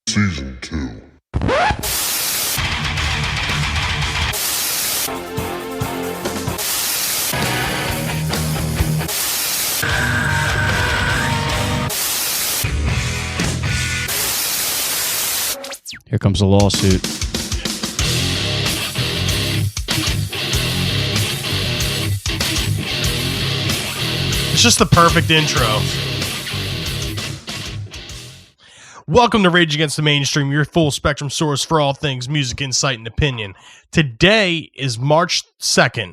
Season 2. Here comes a lawsuit. It's just the perfect intro. Welcome to Rage Against the Mainstream, your full spectrum source for all things music, insight, and opinion. Today is March 2nd,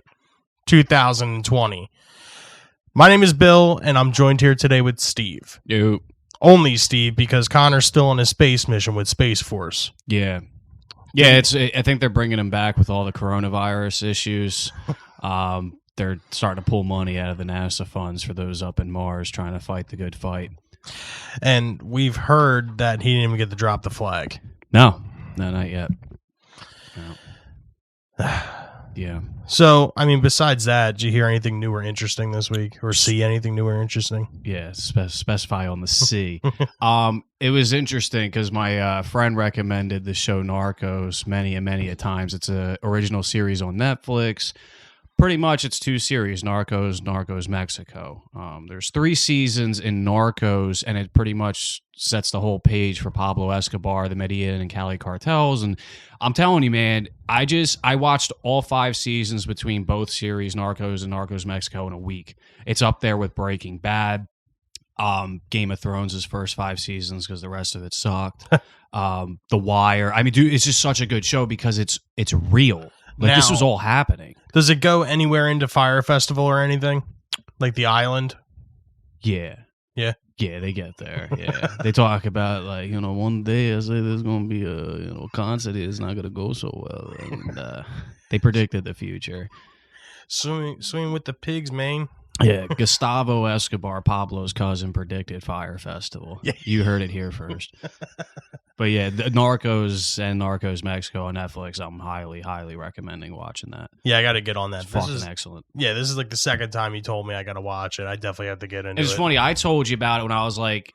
2020. My name is Bill, and I'm joined here today with Steve. Yo. Only Steve, because Connor's still on his space mission with Space Force. Yeah. Yeah, I think they're bringing him back with all the coronavirus issues. They're starting to pull money out of the NASA funds for those up in Mars trying to fight the good fight. And we've heard that he didn't even get to drop the flag. No, not yet. No. Yeah. So, I mean, besides that, did you hear anything new or interesting this week? Or see anything new or interesting? Yeah, specify on the C. It was interesting because my friend recommended the show Narcos many a times. It's an original series on Netflix. Pretty much it's two series, Narcos, Mexico. There's 3 seasons in Narcos, and it pretty much sets the whole page for Pablo Escobar, the Medellin and Cali cartels. And I'm telling you, man, I watched all 5 seasons between both series, Narcos and Narcos Mexico, in a week. It's up there with Breaking Bad. Game of Thrones' first 5 seasons because the rest of it sucked. The Wire. I mean, dude, it's just such a good show because it's real. Like, now, this was all happening. Does it go anywhere into Fire Festival or anything? Like the island? Yeah. Yeah? Yeah, they get there. Yeah. They talk about, like, one day I say there's going to be a concert. It's not going to go so well. And they predicted the future. Swimming with the pigs, man. Yeah, Gustavo Escobar, Pablo's cousin, predicted Fire Festival. Yeah. You heard it here first. But yeah, the Narcos and Narcos Mexico on Netflix, I'm highly recommending watching that. Yeah, I got to get on that. It's fucking excellent. Yeah, this is like the second time you told me I got to watch it. I definitely have to get into it. It's funny, I told you about it when I was like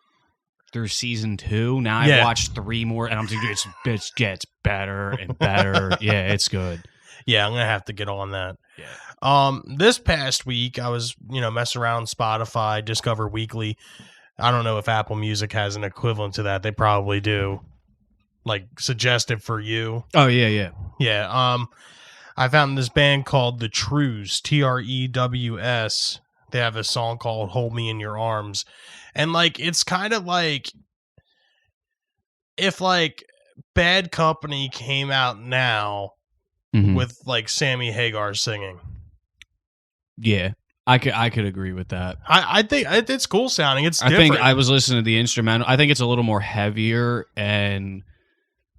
through season 2. Now I've watched 3 more, and I'm thinking it gets better and better. Yeah, it's good. Yeah, I'm going to have to get on that. Yeah. This past week, I was, messing around Spotify, Discover Weekly. I don't know if Apple Music has an equivalent to that. They probably do. Like, suggested for you. Oh, yeah. Yeah. I found this band called The Trews, Trews. They have a song called Hold Me in Your Arms. And, like, it's kind of like if, like, Bad Company came out now with, like, Sammy Hagar singing. Yeah. I could agree with that. I think it's cool sounding. It's different. I think I was listening to the instrumental. I think it's a little more heavier and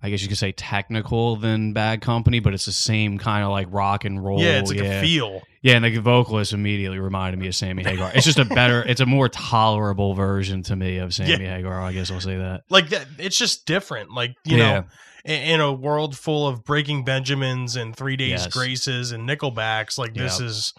I guess you could say technical than Bad Company, but it's the same kind of like rock and roll. Yeah, it's like a feel. Yeah, and the vocalist immediately reminded me of Sammy Hagar. It's just it's a more tolerable version to me of Sammy Hagar. I guess I'll say that. Like that, it's just different. Like, you know, in a world full of Breaking Benjamins and 3 Days Graces and Nickelbacks, like this is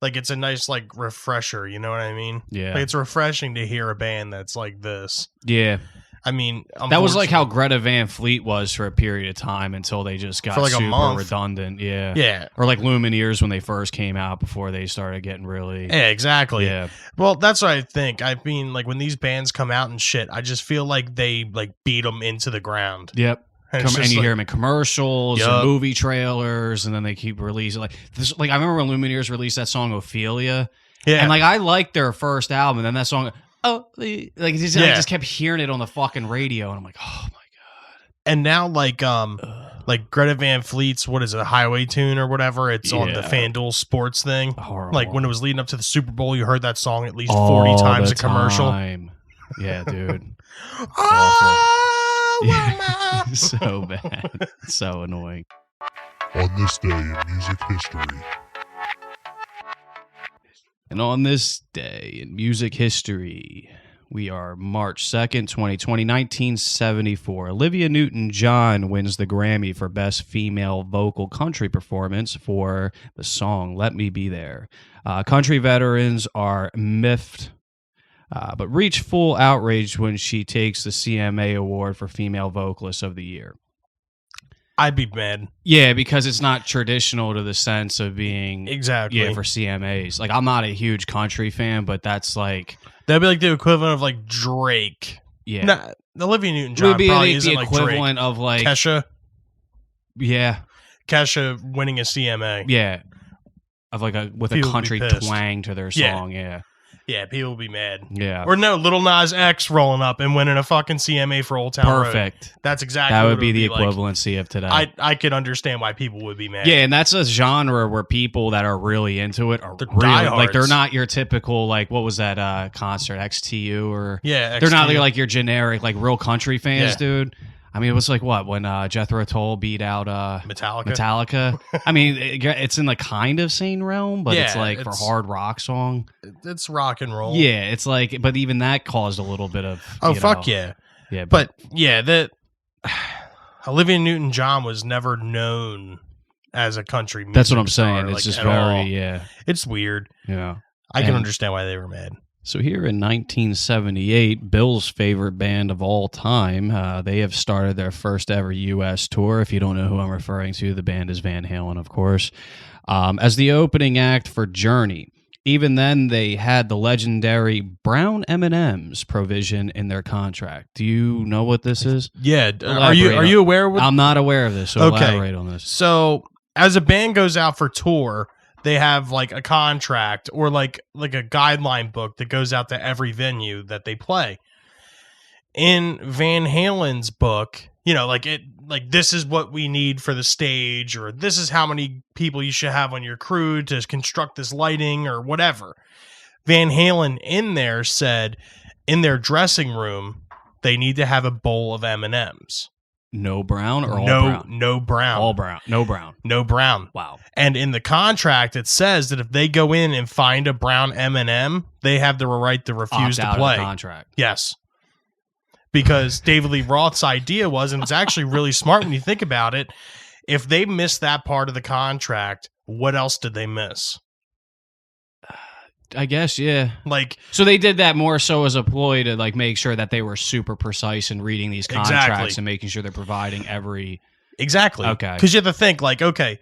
like, it's a nice like refresher. You know what I mean? Yeah. Like, it's refreshing to hear a band that's like this. Yeah. I mean, that was like how Greta Van Fleet was for a period of time until they just got like super redundant. Yeah. Yeah. Or like Lumineers when they first came out before they started getting really. Yeah, exactly. Yeah. Well, that's what I think. I mean, like when these bands come out and shit, I just feel like they like beat them into the ground. Yep. And you hear them in commercials and movie trailers, and then they keep releasing like this. Like I remember when Lumineers released that song Ophelia. Yeah. And like I liked their first album, and then that song. Oh, I just kept hearing it on the fucking radio, and I'm like, oh my god. And now, like Greta Van Fleet's, what is it, a highway tune or whatever? It's on the FanDuel Sports thing. Horrible. Like when it was leading up to the Super Bowl, you heard that song at least 40 times a commercial. Yeah, dude. Oh, so bad, so annoying. On this day in music history. And on this day in music history, we are March 2nd, 2020, 1974. Olivia Newton-John wins the Grammy for Best Female Vocal Country Performance for the song Let Me Be There. Country veterans are miffed but reached full outrage when she takes the CMA award for Female Vocalist of the Year. I'd be mad. Yeah, because it's not traditional to the sense of being Exactly. Yeah, for CMAs. Like, I'm not a huge country fan, but that's like That'd be like the equivalent of like Drake. yeah, Nah, Olivia it Newton-John would be probably the isn't like equivalent Drake. of like Kesha winning a CMA. yeah, of like with People a would be country pissed. twang to their Yeah. song. Yeah, Yeah, people will be mad. yeah, Or no, Lil Nas X rolling up and winning a fucking CMA for Old Town Road. perfect. That's exactly That what would it be the like. equivalency of today. I could understand why people would be mad. Yeah, and that's a genre where people that are really into it are They're really like they're diehards. not your typical like what was that concert XTU or Yeah, they're not XTU. like your generic like real country fans, Yeah. dude. I mean, it was like what when Jethro Tull beat out Metallica. I mean, it's in the kind of same realm, but it's Yeah, like for it's- hard rock song. It's rock and roll. Yeah, it's like, but even that caused a little bit of Oh you fuck know, yeah. yeah. But yeah, that Olivia Newton-John was never known as a country music that's what I'm star, saying. It's like, just at very all. yeah, It's weird. yeah. I can And- understand why they were mad. So here in 1978, Bill's favorite band of all time, they have started their first ever U.S. tour. If you don't know who I'm referring to, the band is Van Halen, of course, as the opening act for Journey. Even then, they had the legendary brown M&Ms provision in their contract. Do you know what this is? Yeah, Elaborate are you aware? What, I'm not aware of this, so Okay. elaborate on this. so as a band goes out for tour, they have like a contract or like a guideline book that goes out to every venue that they play. In Van Halen's book, like this is what we need for the stage, or this is how many people you should have on your crew to construct this lighting or whatever. Van Halen in there said in their dressing room they need to have a bowl of M&Ms. No brown or all brown? No brown. All brown. No brown. No brown. Wow. And in the contract, it says that if they go in and find a brown M&M, they have the right to refuse Opt to out play. of the contract. Yes. Because David Lee Roth's idea was, and it's actually really smart when you think about it, if they missed that part of the contract, what else did they miss? I guess, yeah. Like, So they did that more so as a ploy to like make sure that they were super precise in reading these contracts Exactly. and making sure they're providing every. exactly. Okay. Because you have to think, like, okay,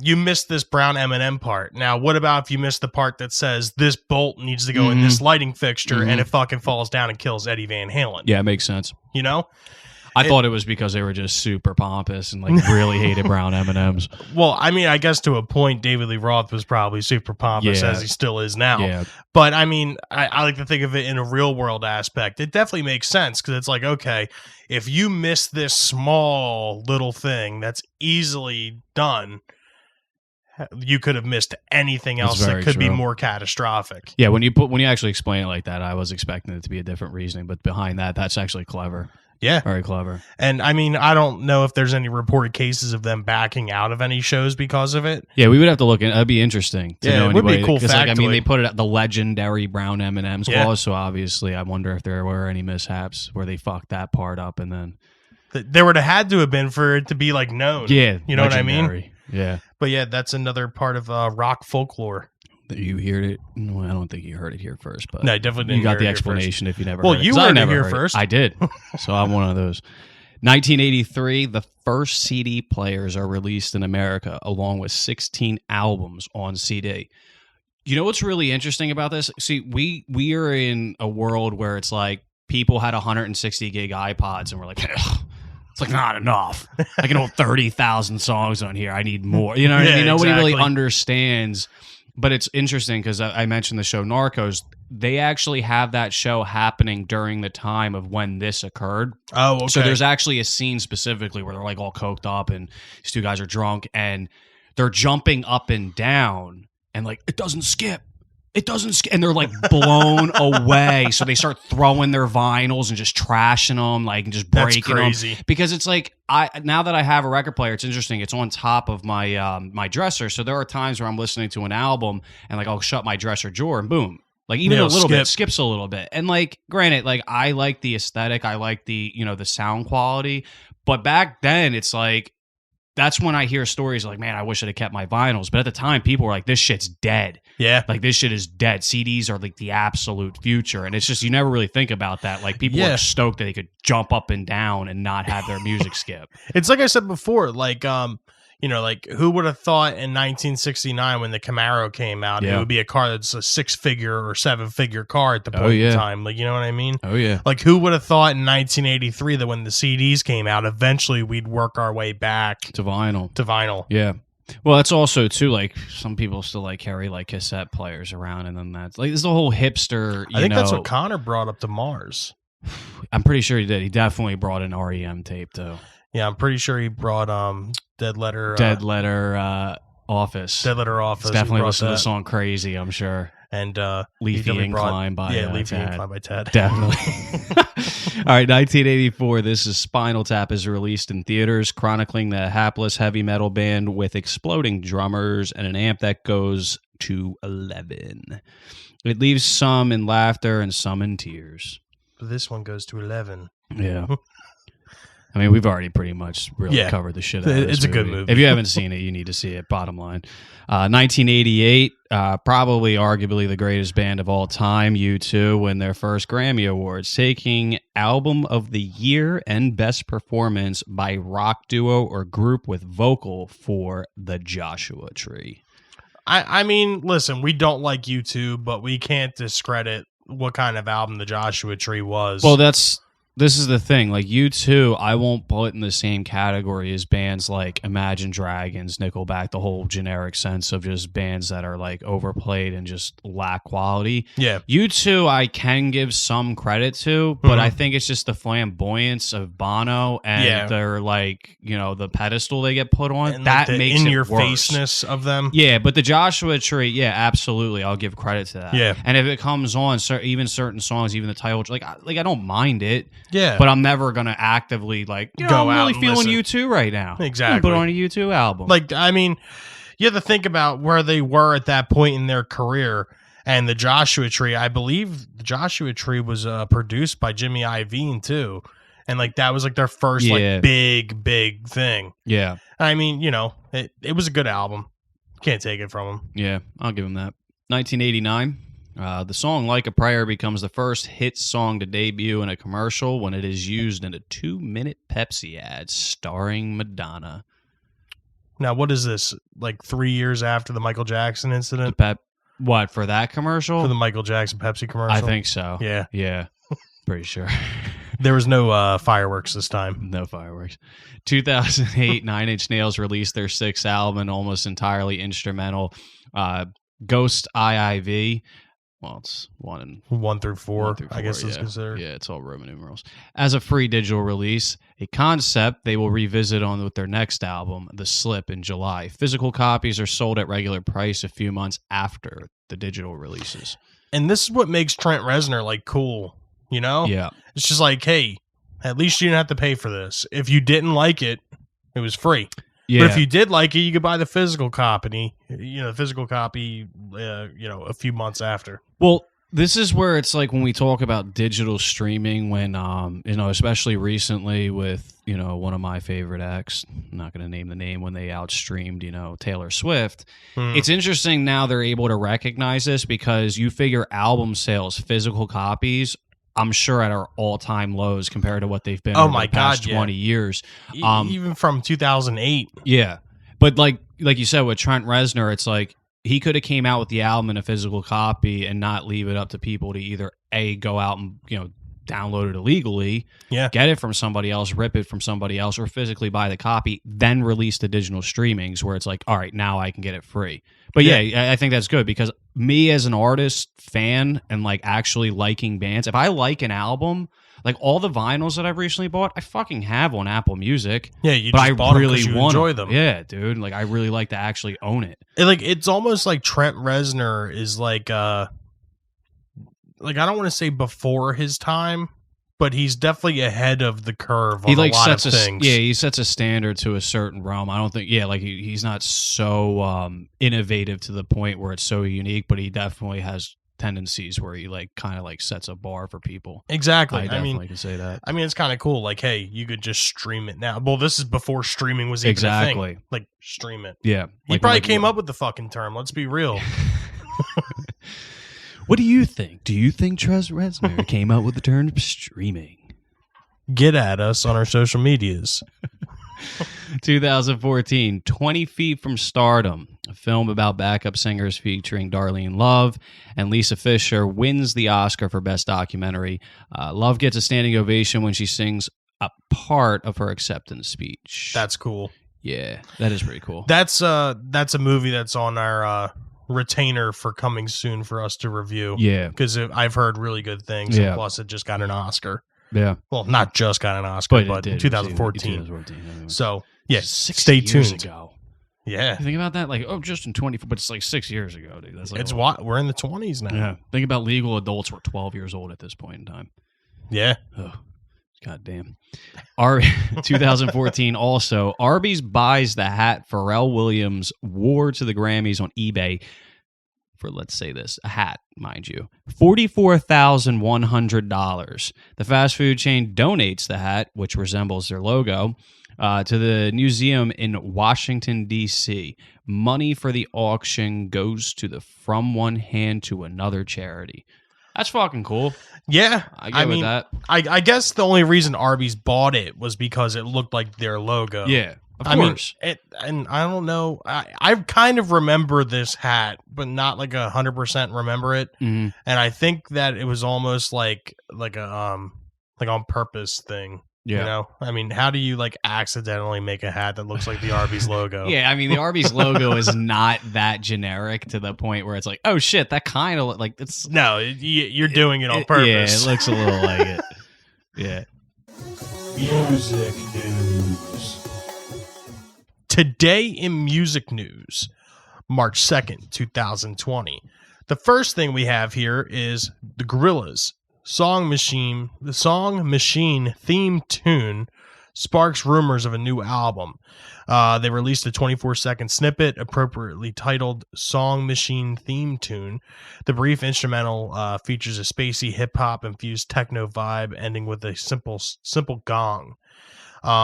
you missed this brown M&M part. Now, what about if you missed the part that says this bolt needs to go in this lighting fixture and it fucking falls down and kills Eddie Van Halen? Yeah, it makes sense. You know? I thought it was because they were just super pompous and like really hated brown M&Ms. Well, I mean, I guess to a point, David Lee Roth was probably super pompous, Yeah. as he still is now. Yeah. But I mean, I like to think of it in a real world aspect. It definitely makes sense because it's like, okay, if you miss this small little thing that's easily done, you could have missed anything else that very could be true. more catastrophic. Yeah, when you actually explain it like that, I was expecting it to be a different reasoning, but behind that, that's actually clever. Yeah. Very clever. And I mean, I don't know if there's any reported cases of them backing out of any shows because of it. Yeah, we would have to look in. That'd be interesting to Yeah, know it would be a anybody. cool 'Cause, like, I mean, factoid. they put it at the legendary brown M&M's Yeah. clause, so obviously I wonder if there were any mishaps where they fucked that part up and then. There would have had to have been for it to be like known. Yeah. You know what I mean? legendary. Yeah. But yeah, that's another part of rock folklore. You heard it? No, I don't think you heard it here first, but No, I definitely didn't you got hear the it here first. explanation if you never Well, heard it. you 'Cause I heard it never here heard first. I did. So I'm one of those. 1983, the first CD players are released in America, along with 16 albums on CD. You know what's really interesting about this? See, we are in a world where it's like people had 160 gig iPods, and we're like, it's like not enough. I can hold 30,000 songs on here. I need more. You know what I Yeah, mean? Nobody really exactly. understands. But it's interesting because I mentioned the show Narcos. They actually have that show happening during the time of when this occurred. Oh, okay. So there's actually a scene specifically where they're like all coked up and these two guys are drunk and they're jumping up and down and like, it doesn't skip. It doesn't skip. And they're like blown away. So they start throwing their vinyls and just trashing them, like and just That's breaking crazy. them. Because it's like, now that I have a record player, it's interesting. It's on top of my my dresser. So there are times where I'm listening to an album and like I'll shut my dresser drawer and boom. Like even Yeah, a little bit, skip. skips a little bit. And like, granted, like I like the aesthetic. I like the, the sound quality. But back then it's like, that's when I hear stories like, man, I wish I'd have kept my vinyls. But at the time, people were like, this shit's dead. Yeah. Like, this shit is dead. CDs are like the absolute future. And it's just, you never really think about that. Like, people are stoked that they could jump up and down and not have their music skip. It's like I said before, like, you know, like who would have thought in 1969 when the Camaro came out, it would be a car that's a 6-figure or 7-figure car at the point in time. Like, you know what I mean? Oh, yeah. Like, who would have thought in 1983 that when the CDs came out, eventually we'd work our way back To vinyl. Yeah. Well, that's also, too, like, some people still, like, carry, like, cassette players around, and then that's, like, there's the whole hipster, I think that's what Connor brought up to Mars. I'm pretty sure he did. He definitely brought an REM tape, though. Yeah, I'm pretty sure he brought Dead Letter Office. Dead Letter Office. He's definitely listened to the song Crazy, I'm sure. And Leafy Incline by Leafy Tad. Incline by Ted. Definitely. All right, 1984. This is Spinal Tap is released in theaters, chronicling the hapless heavy metal band with exploding drummers and an amp that goes to 11. It leaves some in laughter and some in tears. This one goes to 11. Yeah. I mean, we've already pretty much really covered the shit out of this It's a good movie. If you haven't seen it, you need to see it, bottom line. 1988, probably arguably the greatest band of all time, U2, win their first Grammy Awards, taking Album of the Year and Best Performance by Rock Duo or Group with Vocal for The Joshua Tree. I mean, listen, we don't like U2, but we can't discredit what kind of album The Joshua Tree was. Well, this is the thing. Like, U2, I won't put in the same category as bands like Imagine Dragons, Nickelback, the whole generic sense of just bands that are like overplayed and just lack quality. Yeah. U2, I can give some credit to, but I think it's just the flamboyance of Bono and their, like, you know, the pedestal they get put on. And that like makes it worse. in-your-faceness of them. Yeah, but the Joshua Tree, yeah, absolutely. I'll give credit to that. Yeah. And if it comes on, even certain songs, even the title, like I don't mind it. Yeah. But I'm never going to actively, like, you know, Go I'm out really and feeling listen. U2 right now. Exactly. Put on a U2 album. Like, I mean, you have to think about where they were at that point in their career. And the Joshua Tree, I believe the Joshua Tree was produced by Jimmy Iovine, too. And, like, that was, like, their first, like, big thing. Yeah. I mean, you know, it was a good album. Can't take it from them. Yeah, I'll give them that. 1989. The song Like a Prayer becomes the first hit song to debut in a commercial when it is used in a 2-minute Pepsi ad starring Madonna. Now, what is this? Like 3 years after the Michael Jackson incident? What, for that commercial? For the Michael Jackson Pepsi commercial? I think so. Yeah. Yeah. Pretty sure. There was no fireworks this time. No fireworks. 2008, Nine Inch Nails released their 6th album, almost entirely instrumental. Ghost IIV. Well, it's 1 through 4, I guess it's considered. Yeah, it's all Roman numerals. As a free digital release, a concept they will revisit on with their next album, The Slip, in July. Physical copies are sold at regular price a few months after the digital releases. And this is what makes Trent Reznor, like, cool, you know? Yeah. It's just like, hey, at least you didn't have to pay for this. If you didn't like it, it was free. Yeah. But if you did like it, you could buy the physical copy, a few months after. Well, this is where it's like when we talk about digital streaming, when, especially recently with, one of my favorite acts, I'm not going to name the name, when they outstreamed, Taylor Swift. It's interesting now they're able to recognize this because you figure album sales, physical copies, I'm sure at our all-time lows compared to what they've been over the past 20 years. Even from 2008. Yeah. But like you said, with Trent Reznor, it's like he could have came out with the album in a physical copy and not leave it up to people to either go out and, download it illegally, get it from somebody else, rip it from somebody else, or physically buy the copy, then release the digital streamings where it's like, all right, now I can get it free. But yeah, I think that's good because me as an artist, fan, and like actually liking bands, if I like an album, like all the vinyls that I've recently bought, I fucking have on Apple Music. Yeah, but I really enjoy them. Yeah, dude. Like I really like to actually own it. It's almost like Trent Reznor is like I don't want to say before his time, but he's definitely ahead of the curve on a lot of things. Yeah, he sets a standard to a certain realm. I don't think, he's not so innovative to the point where it's so unique, but he definitely has tendencies where he like kind of like sets a bar for people. Exactly. I I definitely mean, can say that. it's kind of cool. Like, hey, you could just stream it now. Well, this is before streaming was even a Exactly. thing. Like, stream it. Yeah. He Like, probably came up with the fucking term. Let's be real. What do you think? Do you think Trez Reznor came up with the term streaming? Get at us on our social medias. 2014, 20 Feet from Stardom, a film about backup singers featuring Darlene Love and Lisa Fisher, wins the Oscar for Best Documentary. Love gets a standing ovation when she sings a part of her acceptance speech. That's cool. Yeah, that is pretty cool. That's a movie that's on our retainer for coming soon for us to review. Yeah. Because I've heard really good things. Yeah. And plus, it just got an Oscar. Yeah. Well, not just got an Oscar, but it in did. 2014. 2014. So, yeah, 6 stay years tuned. ago. Yeah. You think about that? Like, just in 24, but it's like 6 years ago, dude. That's like It's what we're in the 20s now. Yeah. Think about legal adults were 12 years old at this point in time. Yeah. Oh, God damn. 2014 also, Arby's buys the hat Pharrell Williams wore to the Grammys on eBay for, let's say this, a hat, mind you, $44,100. The fast food chain donates the hat, which resembles their logo, to the museum in Washington, D.C. Money for the auction goes to the From One Hand to Another charity. That's fucking cool. Yeah. I get with that. I guess the only reason Arby's bought it was because it looked like their logo. Yeah, of I course. mean, and I don't know. I kind of remember this hat, but not like 100% remember it. Mhm. And I think that it was almost like a on purpose thing. Yeah. You know, I mean, how do you like accidentally make a hat that looks like the Arby's logo? Yeah, I mean, the Arby's logo is not that generic to the point where it's like, oh shit, that kind of like it's. No, you're doing it on purpose. Yeah, it looks a little like it. Yeah. Music news. Today in music news, March 2nd, 2020. The first thing we have here is the Gorillaz. The Song Machine theme tune sparks rumors of a new album. They released a 24-second snippet appropriately titled Song Machine Theme Tune. The brief instrumental features a spacey hip-hop infused techno vibe ending with a simple gong.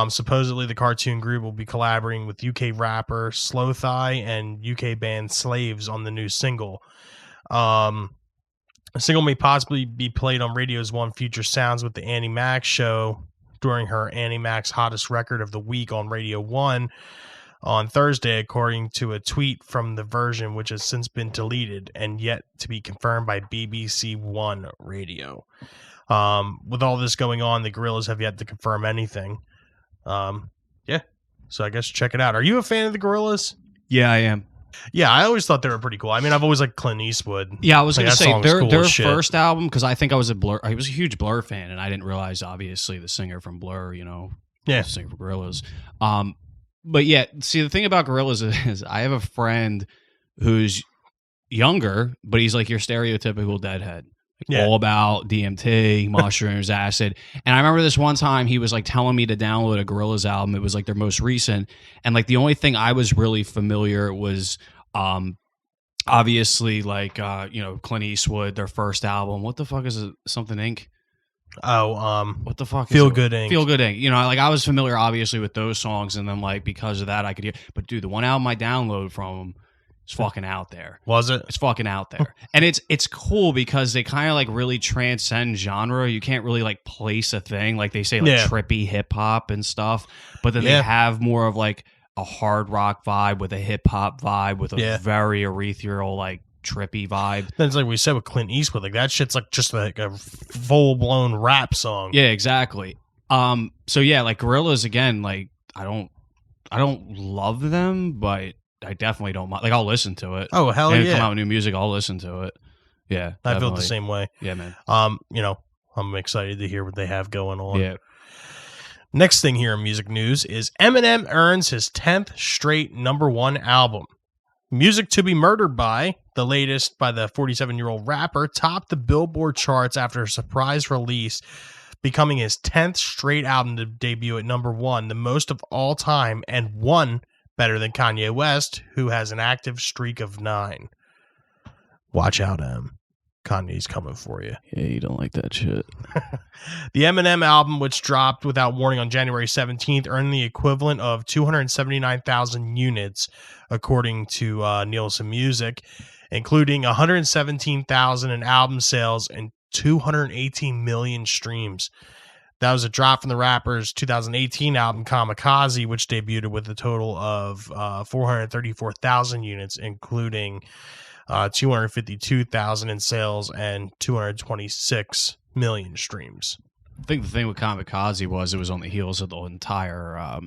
Supposedly the cartoon group will be collaborating with UK rapper Slow Thigh and UK band Slaves on the new single. The single may possibly be played on radio's One Future Sounds with the Annie Mac show during her Annie Mac's Hottest Record of the Week on Radio 1 on Thursday, according to a tweet from the version, which has since been deleted and yet to be confirmed by BBC One Radio. With all this going on, the Gorillaz have yet to confirm anything. Yeah, so I guess check it out. Are you a fan of the Gorillaz? Yeah, I am. Yeah, I always thought they were pretty cool. I mean, I've always liked Clint Eastwood. Yeah, I was Like, going to that say song's cool their as shit. first album, because I think I was a huge Blur fan, and I didn't realize obviously the singer from Blur, Yeah. the singer for Gorillaz. But yeah, see the thing about Gorillaz is I have a friend who's younger, but he's like your stereotypical deadhead. Yeah. All about DMT, mushrooms, acid. And I remember this one time he was like telling me to download a Gorillaz album. It was like their most recent. And like the only thing I was really familiar was obviously like Clint Eastwood, their first album. What the fuck is it? Something Inc. Oh, What the fuck? Feel is it? Good Inc. Feel Good Inc. Like I was familiar obviously with those songs, and then like because of that I could hear. But dude, the one album I downloaded from him is fucking out there. Was it? It's fucking out there. And it's cool because they kind of like really transcend genre. You can't really like place a thing. Like they say like Yeah. trippy hip hop and stuff, but then Yeah. they have more of like a hard rock vibe with a hip hop vibe with a Yeah. very ethereal like trippy vibe. That's like we said with Clint Eastwood. Like that shit's like just like a full blown rap song. Yeah, exactly. So yeah, like Gorillaz again, like I don't love them, but I definitely don't mind. Like I'll listen to it. Oh hell And yeah! come out with new music, I'll listen to it. Yeah, I feel definitely. the same way. Yeah, man. I'm excited to hear what they have going on. Yeah. Next thing here in music news is Eminem earns his 10th straight #1 album. Music to Be Murdered By, the latest by the 47-year-old rapper, topped the Billboard charts after a surprise release, becoming his 10th straight album to debut at #1, the most of all time, and one better than Kanye West, who has an active streak of 9. Watch out, Em. Kanye's coming for you. Yeah, you don't like that shit. The Eminem album, which dropped without warning on January 17th, earned the equivalent of 279,000 units, according to Nielsen Music, including 117,000 in album sales and 218 million streams. That was a drop from the rapper's 2018 album Kamikaze, which debuted with a total of 434,000 units, including 252,000 in sales and 226 million streams. I think the thing with Kamikaze was it was on the heels of the entire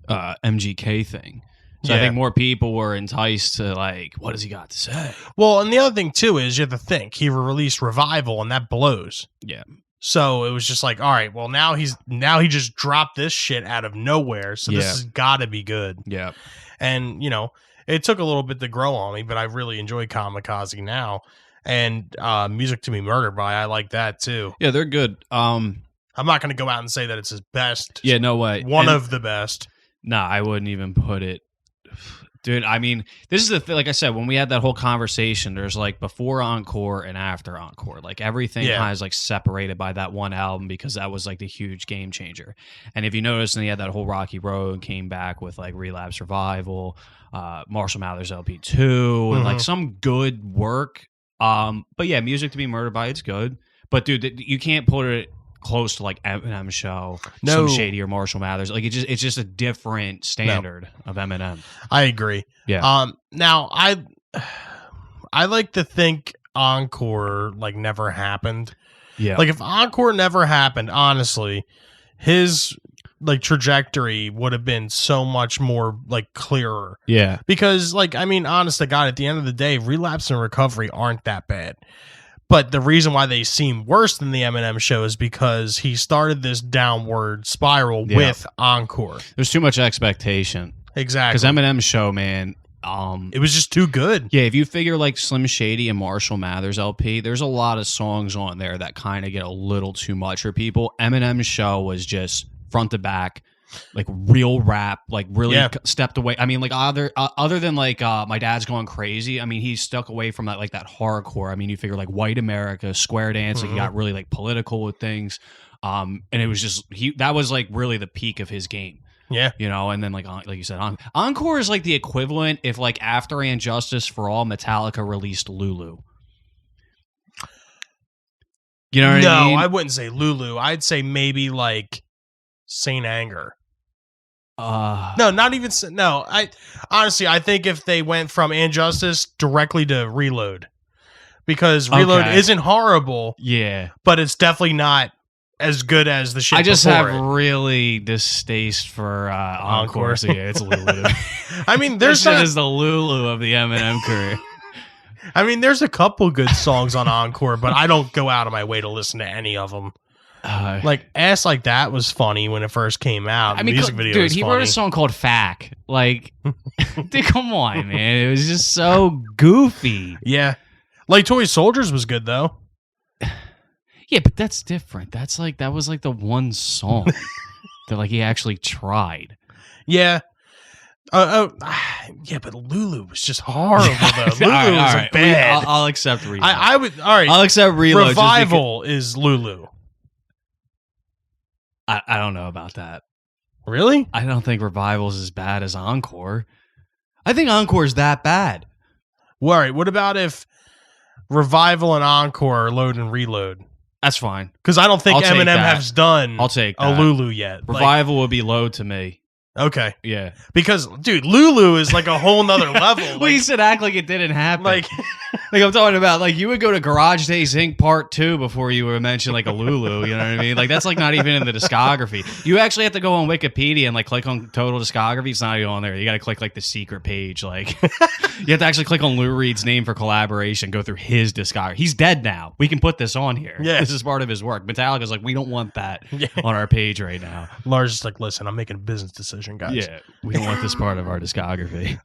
MGK thing. So I think more people were enticed to, like, what does he got to say? Well, and the other thing, too, is you have to think. He released Revival, and that blows. Yeah. So it was just like, all right, well, now he just dropped this shit out of nowhere, so this has got to be good. Yeah. And, you know, it took a little bit to grow on me, but I really enjoy Kamikaze now. And Music to Be Murdered By, I like that, too. Yeah, they're good. I'm not going to go out and say that it's his best. Yeah, no way. One of the best. Nah, I wouldn't even put it. Dude, I mean, this is the thing. Like I said, when we had that whole conversation, there's like before Encore and after Encore. Like everything kind of like separated by that one album because that was like the huge game changer. And if you notice, and he had that whole Rocky Road, came back with like Relapse Revival, Marshall Mathers LP 2, and like some good work. But yeah, Music to Be Murdered By, it's good. But dude, you can't put it close to like Eminem Show, Some Shady or Marshall Mathers. Like it's just a different standard of Eminem. I agree. Yeah. Now I like to think Encore like never happened. Yeah. Like if Encore never happened, honestly, his like trajectory would have been so much more like clearer. Yeah. Because like, I mean, honest to God, at the end of the day, Relapse and Recovery aren't that bad. But the reason why they seem worse than the Eminem Show is because he started this downward spiral with Encore. There's too much expectation. Exactly. Because Eminem Show, man, it was just too good. Yeah, if you figure like Slim Shady and Marshall Mathers LP, there's a lot of songs on there that kind of get a little too much for people. Eminem Show was just front to back, like real rap, like really stepped away. I mean, like other than like My Dad's Going Crazy, I mean, he stuck away from that, like that hardcore. I mean, you figure like White America, Square Dance, like he got really like political with things. And it was just that was like really the peak of his game. Yeah. You know, and then like you said, Encore is like the equivalent if like after And Justice for All, Metallica released Lulu. You know what I mean? No, I wouldn't say Lulu. I'd say maybe like Saint Anger. No, not even. No, I think if they went from And Justice directly to Reload, because Reload isn't horrible. Yeah, but it's definitely not as good as the shit. I just have really distaste for Encore. So yeah, it's Lulu. I mean, there's that is the Lulu of the Eminem career. I mean, there's a couple good songs on Encore, but I don't go out of my way to listen to any of them. Like Ass Like That was funny when it first came out. I mean, the music video dude, was he funny. wrote a song called "Fack." Like, dude, come on, man, it was just so goofy. Yeah, like Toy Soldiers was good though. Yeah, but that's different. That was like the one song that like he actually tried. Yeah. Yeah, but Lulu was just horrible though. Lulu was bad. I'll accept Reload. I would. All right, I'll accept Reload. Revival is Lulu. I don't know about that. Really? I don't think Revival's as bad as Encore. I think Encore's that bad. Well, all right, what about if Revival and Encore are Load and Reload? That's fine. Because I don't think Eminem has done I'll take a Lulu yet. Revival would be Load to me. Okay. Yeah. Because, dude, Lulu is like a whole nother level. Well, you said act like it didn't happen. Like I'm talking about, like, you would go to Garage Days Inc. Part 2 before you would mention, like, a Lulu, you know what I mean? Like, that's, like, not even in the discography. You actually have to go on Wikipedia and, like, click on total discography. It's not even on there. You got to click, like, the secret page. Like, you have to actually click on Lou Reed's name for collaboration, go through his discography. He's dead now. We can put this on here. Yeah. This is part of his work. Metallica's like, we don't want that on our page right now. Lars is like, listen, I'm making a business decision, guys. Yeah. We don't want this part of our discography.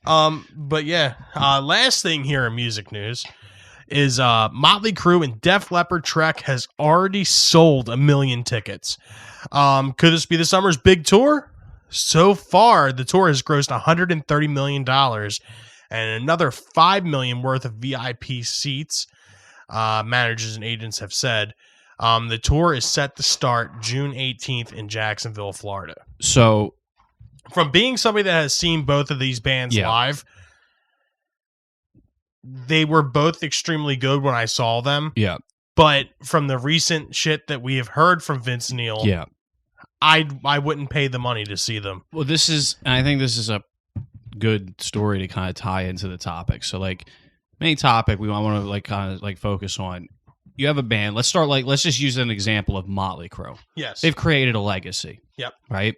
But yeah, last thing here in music news is Motley Crue and Def Leppard Trek has already sold 1 million tickets. Could this be the summer's big tour? So far, the tour has grossed $130 million and another $5 million worth of VIP seats. managers and agents have said. The tour is set to start June 18th in Jacksonville, Florida. So, from being somebody that has seen both of these bands live, they were both extremely good when I saw them. Yeah. But from the recent shit that we have heard from Vince Neil, I wouldn't pay the money to see them. Well, I think this is a good story to kind of tie into the topic. So, like, main topic we want to like kind of like focus on. You have a band. Let's just use an example of Motley Crue. Yes. They've created a legacy. Yep. Right?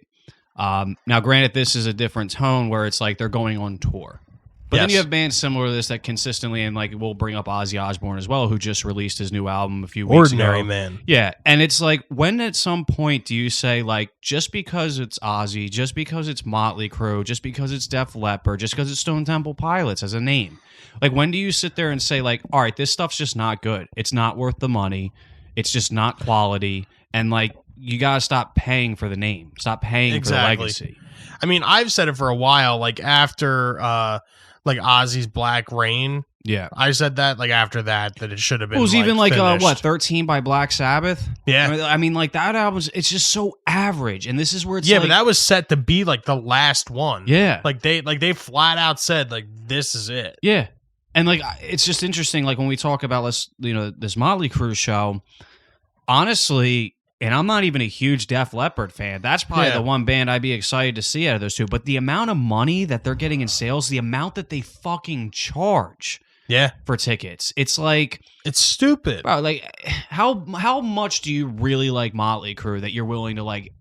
Now, granted, this is a different tone where it's like they're going on tour. But then you have bands similar to this that consistently, and like we'll bring up Ozzy Osbourne as well, who just released his new album a few weeks ago. Ordinary Man. Yeah. And it's like, when at some point do you say, like, just because it's Ozzy, just because it's Motley Crue, just because it's Def Leppard, just because it's Stone Temple Pilots as a name, like, when do you sit there and say, like, all right, this stuff's just not good. It's not worth the money. It's just not quality. And, like, you got to stop paying for the name. Stop paying for the legacy. I mean, I've said it for a while, like, after... like Ozzy's Black Rain. Yeah. I said that, like, after that it should have been. It was even like, finished. 13 by Black Sabbath? Yeah. I mean, like, that album's, it's just so average. And this is where it's but that was set to be, like, the last one. Yeah. Like, they flat out said, like, this is it. Yeah. And, like, it's just interesting, like, when we talk about this Motley Crue show, honestly, and I'm not even a huge Def Leppard fan. That's probably the one band I'd be excited to see out of those two. But the amount of money that they're getting in sales, the amount that they fucking charge for tickets, it's like... It's stupid. Bro, like, how much do you really like Motley Crue that you're willing to, like,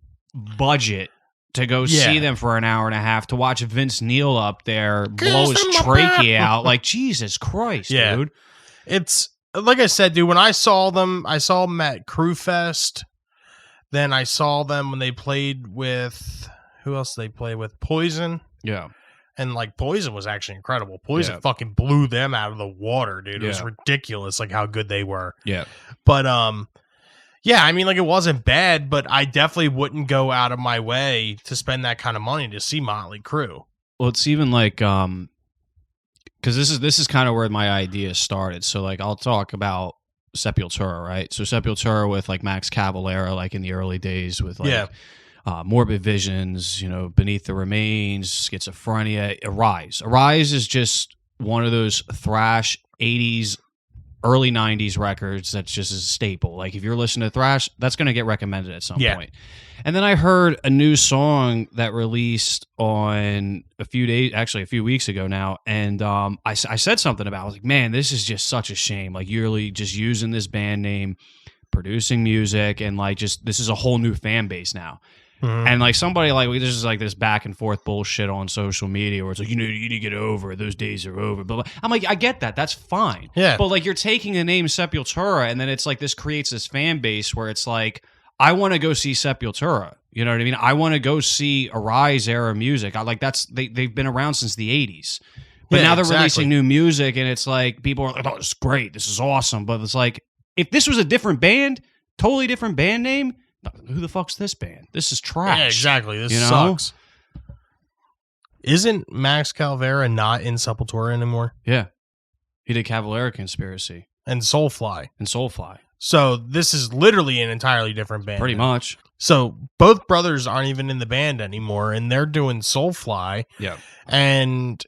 budget to go see them for an hour and a half, to watch Vince Neil up there blow his trachea out? Like, Jesus Christ, dude. It's... Like I said, dude, when I saw them at Crue Fest... Then I saw them when they played with... Who else did they play with? Poison. Yeah. And, like, Poison was actually incredible. Poison fucking blew them out of the water, dude. It was ridiculous, like, how good they were. Yeah. But, yeah, I mean, like, it wasn't bad, but I definitely wouldn't go out of my way to spend that kind of money to see Motley Crue. Well, it's even like... Because this is kind of where my idea started. So, like, I'll talk about Sepultura, right? So Sepultura with like Max Cavalera, like in the early days with like Morbid Visions, Beneath the Remains, Schizophrenia, Arise. Arise is just one of those thrash 80s, early 90s records that's just a staple. Like if you're listening to thrash, that's going to get recommended at some point. And then I heard a new song that released on a few weeks ago now, and I said something about it. I was like, man, this is just such a shame. Like, you're really just using this band name, producing music, and like just this is a whole new fan base now. Mm-hmm. And like somebody like this is like this back and forth bullshit on social media where it's like, you need to get over it. Those days are over. But I'm like, I get that. That's fine. Yeah. But like you're taking the name Sepultura, and then it's like this creates this fan base where it's like, I want to go see Sepultura. You know what I mean? I want to go see Arise era music. I like they've been around since the 80s. But now they're releasing new music, and it's like people are like, "Oh, it's great. This is awesome." But it's like, if this was a different band, totally different band name, who the fuck's this band? This is trash. Yeah, exactly. This sucks. Isn't Max Cavalera not in Sepultura anymore? Yeah. He did Cavalera Conspiracy. And Soulfly. So this is literally an entirely different band. Pretty much. So both brothers aren't even in the band anymore, and they're doing Soulfly. Yeah. And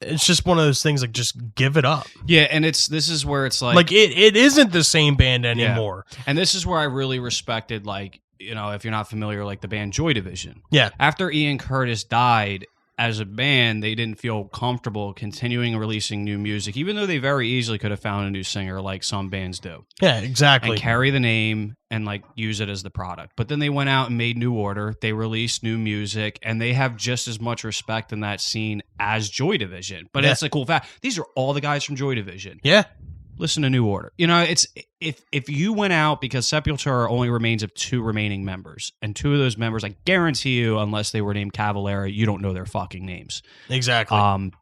it's just one of those things, like, just give it up. Yeah, and this is where it's like... Like, it isn't the same band anymore. Yeah. And this is where I really respected, like, if you're not familiar, like the band Joy Division. Yeah. After Ian Curtis died, as a band, they didn't feel comfortable continuing releasing new music, even though they very easily could have found a new singer like some bands do. Yeah, exactly. And carry the name and like use it as the product. But then they went out and made New Order. They released new music, and they have just as much respect in that scene as Joy Division. But it's a cool fact. These are all the guys from Joy Division. Yeah. Listen to New Order. It's if you went out, because Sepultura only remains of 2 remaining members, and 2 of those members, I guarantee you, unless they were named Cavalera, you don't know their fucking names. Exactly. And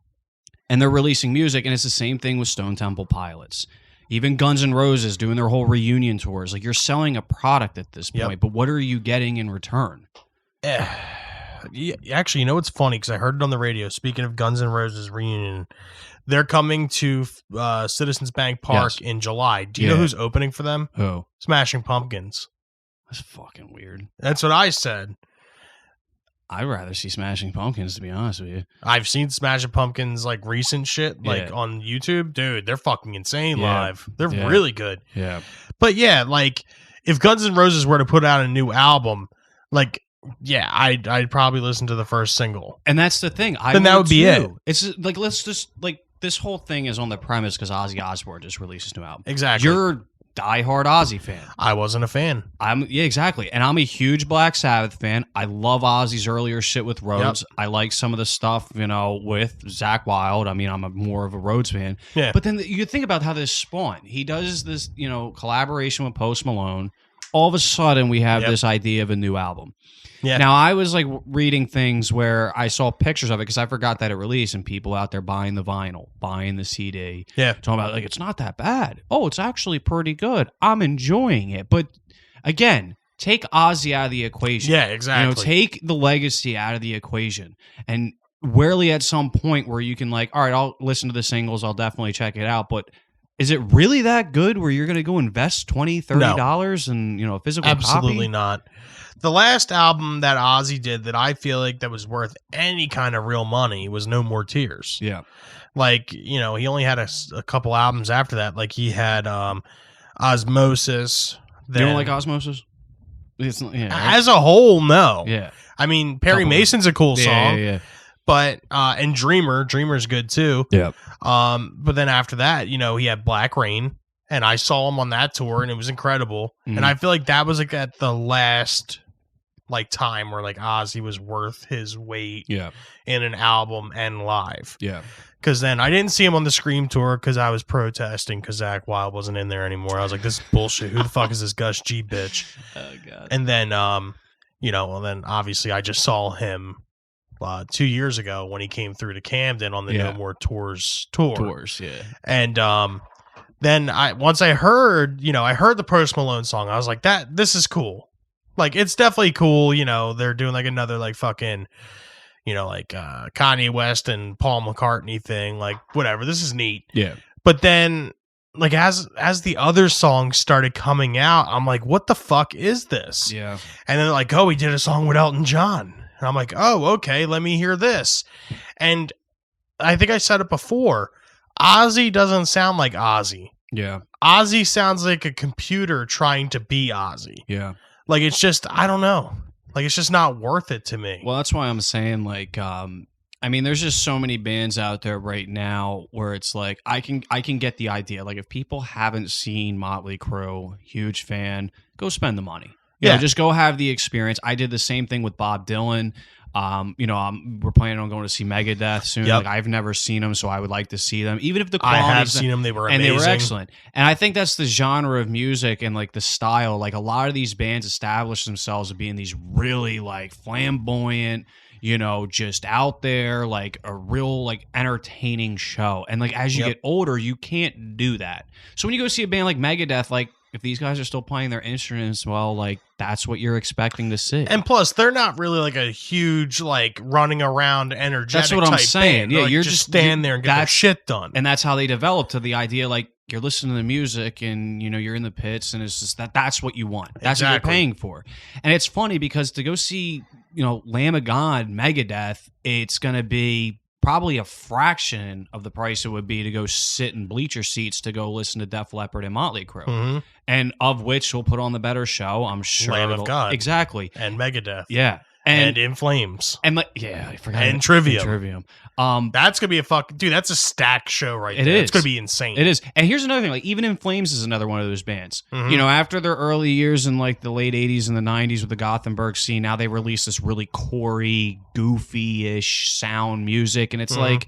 they're releasing music, and it's the same thing with Stone Temple Pilots. Even Guns N' Roses doing their whole reunion tours. Like, you're selling a product at this point, but what are you getting in return? Yeah, actually, you know what's funny? Because I heard it on the radio. Speaking of Guns N' Roses reunion, they're coming to Citizens Bank Park in July. Do you know who's opening for them? Who? Smashing Pumpkins. That's fucking weird. That's what I said. I'd rather see Smashing Pumpkins, to be honest with you. I've seen Smashing Pumpkins like recent shit like on YouTube. Dude, they're fucking insane live. They're really good. Yeah. But yeah, like if Guns N' Roses were to put out a new album, like I'd probably listen to the first single. And that's the thing. Then that would be it. It's like let's just like this whole thing is on the premise because Ozzy Osbourne just released his new album. Exactly. You're a diehard Ozzy fan. I wasn't a fan. Exactly. And I'm a huge Black Sabbath fan. I love Ozzy's earlier shit with Rhodes. I like some of the stuff, with Zakk Wylde. I mean, I'm more of a Rhodes fan. Yeah. But then you think about how this spawned. He does this, collaboration with Post Malone. All of a sudden, we have this idea of a new album. Yeah. Now, I was like reading things where I saw pictures of it because I forgot that it released and people out there buying the vinyl, buying the CD. Yeah. Talking about like, it's not that bad. Oh, it's actually pretty good. I'm enjoying it. But again, take Ozzy out of the equation. Yeah, exactly. Take the legacy out of the equation. And rarely at some point where you can like, all right, I'll listen to the singles. I'll definitely check it out. But is it really that good where you're going to go invest $20, $30 in, a physical Absolutely copy? not. The last album that Ozzy did that I feel like that was worth any kind of real money was No More Tears. Yeah. Like, he only had a couple albums after that. Like he had Osmosis. You don't like Osmosis? It's, right? As a whole, no. Yeah. I mean, Perry Mason's a cool song. Yeah. But and Dreamer's good too. Yeah. But then after that, he had Black Rain, and I saw him on that tour, and it was incredible. Mhm. And I feel like that was like at the last time where like Ozzy was worth his weight in an album and live. Yeah. Because then I didn't see him on the Scream tour because I was protesting because Zakk Wylde wasn't in there anymore. I was like, this is bullshit. Who the fuck is this Gus G bitch? Oh god. And then then obviously I just saw him 2 years ago when he came through to Camden on the No More Tours tour. And then once I heard the Post Malone song, I was like, this is cool. Like, it's definitely cool. They're doing like another like fucking, Kanye West and Paul McCartney thing. Like, whatever. This is neat. Yeah. But then like as the other songs started coming out, I'm like, what the fuck is this? Yeah. And then they're like, oh, he did a song with Elton John. And I'm like, oh, okay, let me hear this. And I think I said it before. Ozzy doesn't sound like Ozzy. Yeah. Ozzy sounds like a computer trying to be Ozzy. Yeah. Like, it's just, I don't know. Like, it's just not worth it to me. Well, that's why I'm saying, like, there's just so many bands out there right now where it's like, I can get the idea. Like, if people haven't seen Motley Crue, huge fan, go spend the money. You know, just go have the experience. I did the same thing with Bob Dylan. We're planning on going to see Megadeth soon. Like, I've never seen them, so I would like to see them. Even if the quality, I have seen them; they were amazing. And they were excellent. And I think that's the genre of music and like the style. Like, a lot of these bands establish themselves as being these really like flamboyant, just out there, like a real like entertaining show. And like as you get older, you can't do that. So when you go see a band like Megadeth, like if these guys are still playing their instruments, well, like that's what you're expecting to see. And plus, they're not really like a huge like running around energetic. That's what I'm saying. Band. Yeah, like, you're just stand there and get their shit done. And that's how they develop to the idea like you're listening to the music and you're in the pits and it's just that's what you want. That's what you're paying for. And it's funny because to go see, Lamb of God, Megadeth, it's going to be probably a fraction of the price it would be to go sit in bleacher seats to go listen to Def Leppard and Motley Crue. Mm-hmm. And of which will put on the better show, I'm sure. Lamb of God. Exactly. And Megadeth. Yeah. And In Flames. And like, I forgot. And Trivium. That's going to be a dude, that's a stack show right there. It's going to be insane. It is. And here's another thing. Like, even In Flames is another one of those bands. Mm-hmm. After their early years in like the late 80s and the 90s with the Gothenburg scene, now they release this really corey, goofy-ish sound music. And it's like,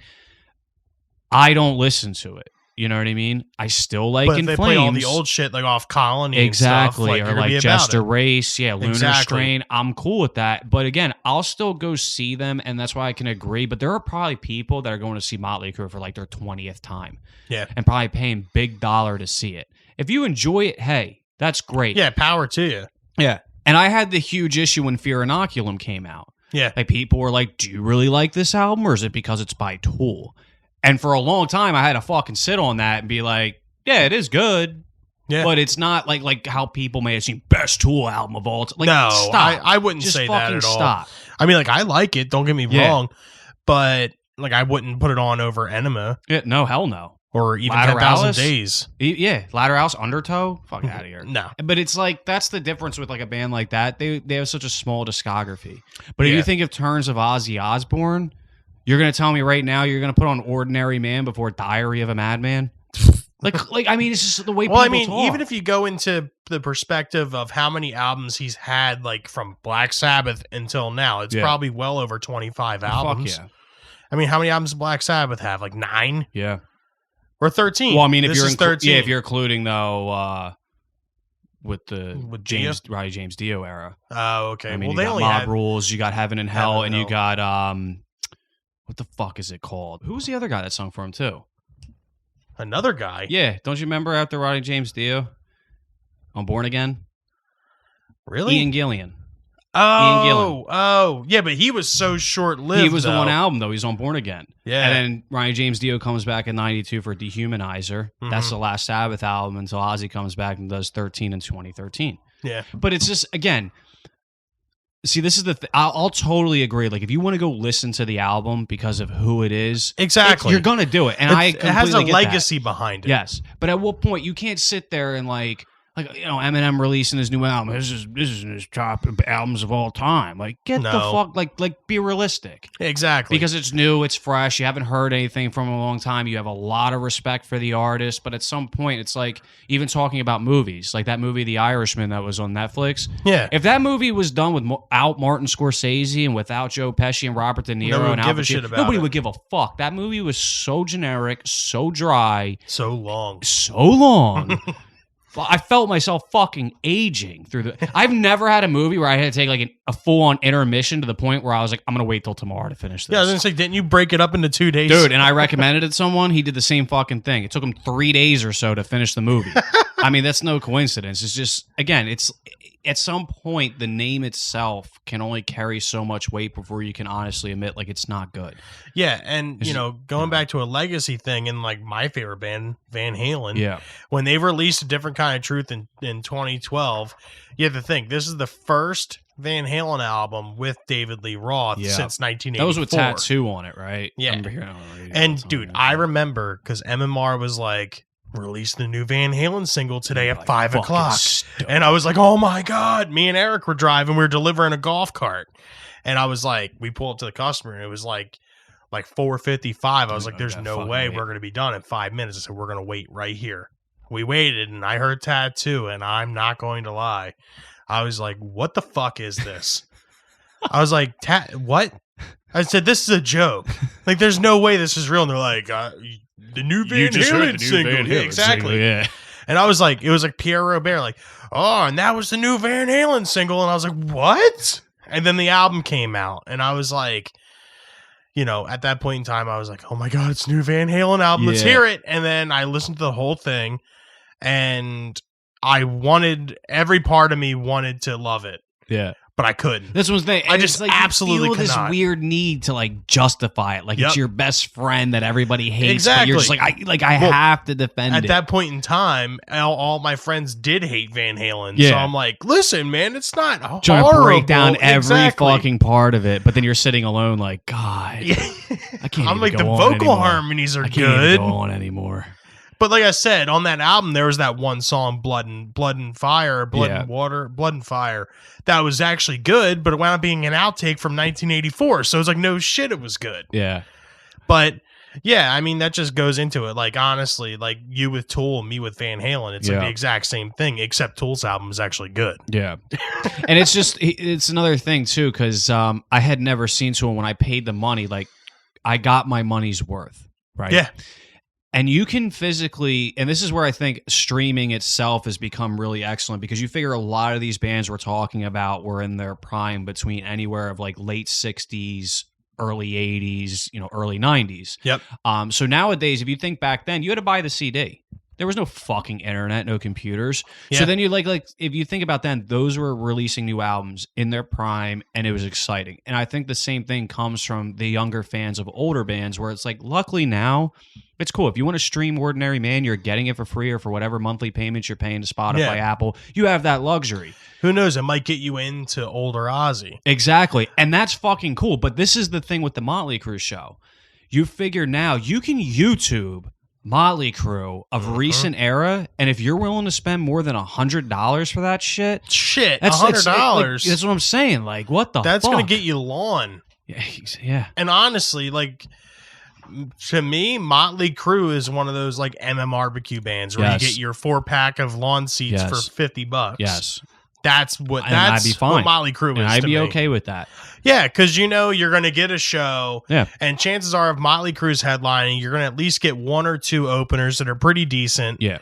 I don't listen to it. You know what I mean? I still like In Flames. But they play all the old shit like off Colony and stuff. Or like Jester Race, Lunar Strain. I'm cool with that. But again, I'll still go see them, and that's why I can agree. But there are probably people that are going to see Motley Crue for like their 20th time. Yeah. And probably paying big dollar to see it. If you enjoy it, hey, that's great. Yeah, power to you. Yeah. And I had the huge issue when Fear Inoculum came out. Yeah. Like people were like, do you really like this album or is it because it's by Tool? And for a long time, I had to fucking sit on that and be like, yeah, it is good. Yeah. But it's not like how people may have seen best Tool album of all time. Like, no, stop. I wouldn't Just say fucking that at all. stop. I mean, like, I like it. Don't get me Yeah. wrong. But, like, I wouldn't put it on over Enema Yeah, no, hell no. or even Lateralis? 10,000 Days. Yeah, Lateralis, Undertow, fuck out of here. No. But it's like that's the difference with like a band like that. They have such a small discography. But if Yeah. you think of Turns of Ozzy Osbourne, you're gonna tell me right now you're gonna put on Ordinary Man before Diary of a Madman? like I mean, it's just the way Well, I people mean, talk. even if you go into the perspective of how many albums he's had, like from Black Sabbath until now, it's Yeah. probably well over 25 Fuck albums. yeah. I mean, how many albums does Black Sabbath have? Like 9 Yeah. or 13? Well, I mean, if This you're is 13. yeah, if you're including though with the With Roddy James Dio era. Oh, okay. I mean, well, you they got only Mob had Rules, you got Heaven and Heaven Hell, and and you Hell. got what the fuck is it called? Who was the other guy that sung for him too? another guy. Yeah, don't you remember after Roddy James Dio on Born Again? Really? Ian Gillan. oh, Gillan. oh, yeah, but he was so short-lived. He was the though. one album though. He's on Born Again. Yeah. And then Roddy James Dio comes back in '92 for Dehumanizer. That's Mhm. the last Sabbath album until Ozzy comes back and does 13 in 2013. Yeah. But it's just again. See, this is the. I'll totally agree. Like, if you want to go listen to the album because of who it is, Exactly. you're gonna do it. And It has a completely get that. legacy behind it. Yes, but at what point you can't sit there and like Eminem releasing his new album. This is his top albums of all time. Like, get the No. fuck like be realistic. Exactly. Because it's new, it's fresh. You haven't heard anything from him in a long time. You have a lot of respect for the artist, but at some point, it's like even talking about movies, like that movie The Irishman that was on Netflix. yeah. If that movie was done without Martin Scorsese and without Joe Pesci and Robert De Niro Nobody would and give Al a shit Pacino, about nobody it. would give a fuck. That movie was so generic, so dry, So long. so long. I felt myself fucking aging through the. I've never had a movie where I had to take like a full-on intermission to the point where I was like, I'm gonna wait till tomorrow to finish this. Yeah, I was gonna say, didn't you break it up into 2 days? Dude, and I recommended it to someone. He did the same fucking thing. It took him 3 days or so to finish the movie. I mean, that's no coincidence. It's just, again, it's at some point the name itself can only carry so much weight before you can honestly admit like it's not good. Yeah, and It's- going back to a legacy thing, and like my favorite band, Van Halen, Yeah, when they released A Different Kind of Truth in 2012, you have to think this is the first Van Halen album with David Lee Roth Yeah. since 1984. that was with Tattoo on it, right? Yeah. I remember hearing it on the radio all And the time, dude, yeah. I remember because MMR was like, release the new Van Halen single today at Like, 5 fucking o'clock. stoked. And I was like, oh my God. Me and Eric were driving. We were delivering a golf cart. And I was like, we pulled up to the customer and it was like 4:55. I was like, there's Okay, no fucking way wait. we're going to be done in 5 minutes. I said, we're going to wait right here. We waited and I heard Tattoo, and I'm not going to lie. I was like, what the fuck is this? I was like, what? I said, this is a joke. Like, there's no way this is real. And they're like, the new Van Halen single. Yeah, exactly. Yeah. And I was like, it was like Pierre Robert, like, oh, and that was the new Van Halen single. And I was like, what? And then the album came out, and I was like, at that point in time, I was like, oh my God, it's new Van Halen album. Let's Yeah. hear it. And then I listened to the whole thing, and every part of me wanted to love it, Yeah. but I couldn't. This was the thing. I and just it's like absolutely you feel this cannot. weird need to like justify it, like Yep. it's your best friend that everybody hates. Exactly. But you're just like I Well, have to defend At it. that point in time, all my friends did hate Van Halen. Yeah. So I'm like, listen, man, it's not Trying horrible. to break down every Exactly. fucking part of it, but then you're sitting alone, like God. Yeah. I can't. I'm even like, go the on vocal anymore. harmonies are I can't good. even go on anymore. But like I said, on that album, there was that one song, Blood and Fire, Blood Yeah. and Water, Blood and Fire, that was actually good, but it wound up being an outtake from 1984. So it was like, no shit, it was good. Yeah. But yeah, I mean, that just goes into it. Like, honestly, like you with Tool and me with Van Halen, it's like Yeah. the exact same thing, except Tool's album is actually good. Yeah. And it's another thing too, because I had never seen Tool. When I paid the money, like I got my money's worth, right? Yeah. And you can physically, and this is where I think streaming itself has become really excellent, because you figure a lot of these bands we're talking about were in their prime between anywhere of like late 60s, early 80s, early 90s. Yep. So nowadays, if you think back then, you had to buy the CD. There was no fucking internet, no computers. Yeah. So then you like if you think about then, those were releasing new albums in their prime, and it was exciting. And I think the same thing comes from the younger fans of older bands, where it's like, luckily now, it's cool. If you want to stream Ordinary Man, you're getting it for free or for whatever monthly payments you're paying to Spotify, Apple. You have that luxury. Who knows? It might get you into older Ozzy. Exactly. And that's fucking cool. But this is the thing with the Motley Crue show. You figure now you can YouTube Motley Crue of recent era, and if you're willing to spend more than $100 for that shit, that's $100. Like, that's what I'm saying. Like, what the? That's fuck? Gonna get you lawn. Yeah. And honestly, like, to me, Motley Crue is one of those like MMRBQ bands where you get your 4-pack of lawn seats for $50. Yes. That's what I'd be fine. what Motley Crue is. And I'd be me. okay with that. Yeah, because you're going to get a show. Yeah. And chances are, if Motley Crue's headlining, you're going to at least get 1 or 2 openers that are pretty decent. Yeah.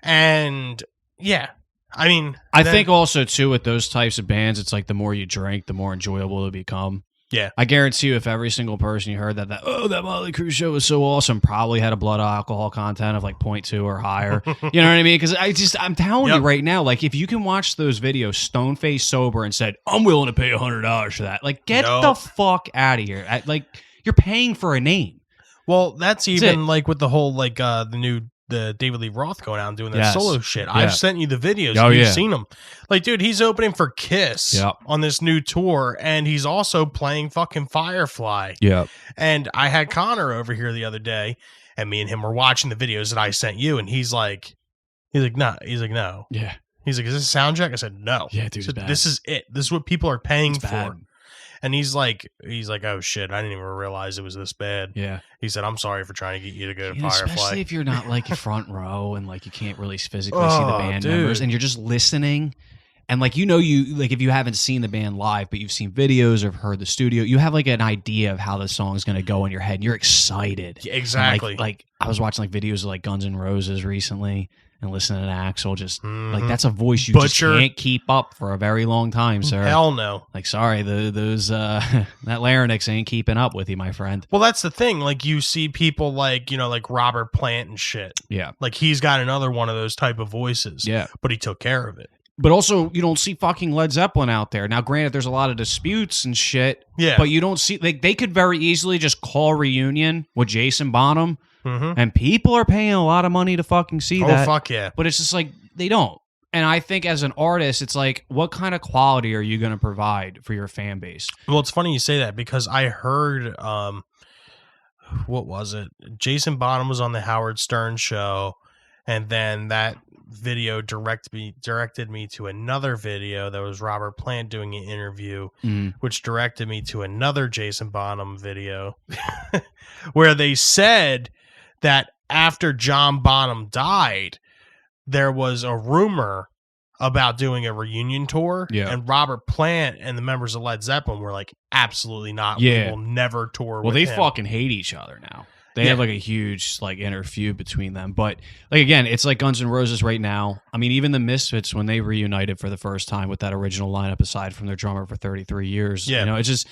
And yeah, I mean, I think also too with those types of bands, it's like the more you drink, the more enjoyable it'll become. Yeah. I guarantee you, if every single person you heard that Motley Crue show was so awesome, probably had a blood alcohol content of like 0.2 or higher. You know what I mean? Because I'm telling you right now, like, if you can watch those videos stone faced sober and said, I'm willing to pay $100 for that, like, get the fuck out of here. Like, you're paying for a name. Well, that's even like with the whole like the David Lee Roth going out and doing that solo shit. I've sent you the videos. You've seen them. Like, dude, he's opening for Kiss on this new tour, and he's also playing fucking Firefly. Yeah. And I had Connor over here the other day, and me and him were watching the videos that I sent you, and he's like, no. Yeah. He's like, is this a sound check? I said, no. Yeah, dude, said, this is it. This is what people are paying it's for. bad. And he's like, oh shit, I didn't even realize it was this bad. Yeah. He said, I'm sorry for trying to get you to go to Firefly. Especially if you're not like front row and like you can't really physically see the band members, and you're just listening. And like, you like if you haven't seen the band live, but you've seen videos or heard the studio, you have like an idea of how the song's going to go in your head. And you're excited. Yeah, exactly. Like I was watching like videos of like Guns N' Roses recently and listening to Axl, just like that's a voice you just can't keep up for a very long time, sir. Hell no. Like, sorry, those that larynx ain't keeping up with you, my friend. Well, that's the thing. Like, you see people like, like Robert Plant and shit. Yeah. Like, he's got another one of those type of voices. Yeah. But he took care of it. But also, you don't see fucking Led Zeppelin out there. Now, granted, there's a lot of disputes and shit. Yeah. But you don't see, like, they could very easily just call Reunion with Jason Bonham. Mm-hmm. And people are paying a lot of money to fucking see that. Oh, fuck yeah. But it's just like, they don't. And I think as an artist, it's like, what kind of quality are you going to provide for your fan base? Well, it's funny you say that because I heard, what was it? Jason Bonham was on the Howard Stern show, and then that video directed me to another video that was Robert Plant doing an interview, which directed me to another Jason Bonham video where they said that after John Bonham died, there was a rumor about doing a reunion tour, and Robert Plant and the members of Led Zeppelin were like, absolutely not. Yeah. We will never tour well, with they him. fucking hate each other now. They have like a huge like inner feud between them. But like, again, it's like Guns N' Roses right now. I mean, even the Misfits, when they reunited for the first time with that original lineup, aside from their drummer for 33 years, it's just,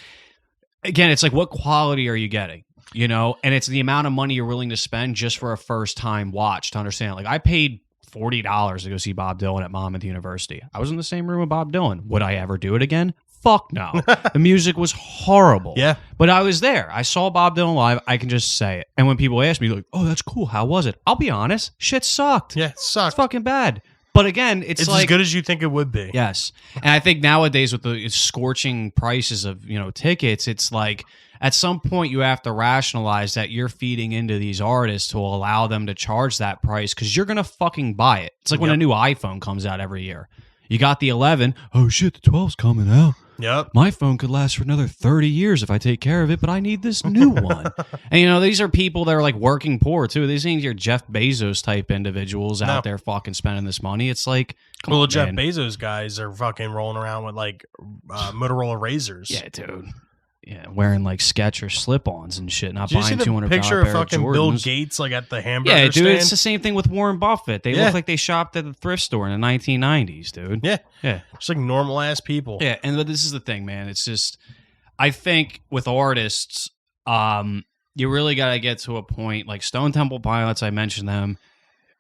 again, it's like, what quality are you getting? And it's the amount of money you're willing to spend just for a first time watch to understand. Like, I paid $40 to go see Bob Dylan at Monmouth University. I was in the same room with Bob Dylan. Would I ever do it again? Fuck no. The music was horrible. Yeah. But I was there. I saw Bob Dylan live. I can just say it. And when people ask me, like, oh, that's cool. How was it? I'll be honest. Shit sucked. Yeah, it sucked. It's fucking bad. But again, it's like, as good as you think it would be. Yes. And I think nowadays with the scorching prices of, tickets, it's like at some point you have to rationalize that you're feeding into these artists to allow them to charge that price because you're going to fucking buy it. It's like when a new iPhone comes out every year. You got the 11. Oh, shit, the 12's coming out. Yep. My phone could last for another 30 years if I take care of it, but I need this new one. And, these are people that are like working poor, too. These ain't your Jeff Bezos type individuals out there fucking spending this money. It's like, come on, Jeff man. Bezos guys are fucking rolling around with like Motorola Razors. Yeah, dude. Yeah, wearing like Skechers slip-ons and shit, not Did you buying see the $200 picture of pair fucking Jordans. Bill Gates like at the hamburger Yeah, dude, stand? it's the same thing with Warren Buffett. They look like they shopped at the thrift store in the 1990s, dude. Yeah. Yeah. Just like normal ass people. Yeah, and this is the thing, man. It's just, I think with artists, you really got to get to a point like Stone Temple Pilots, I mentioned them.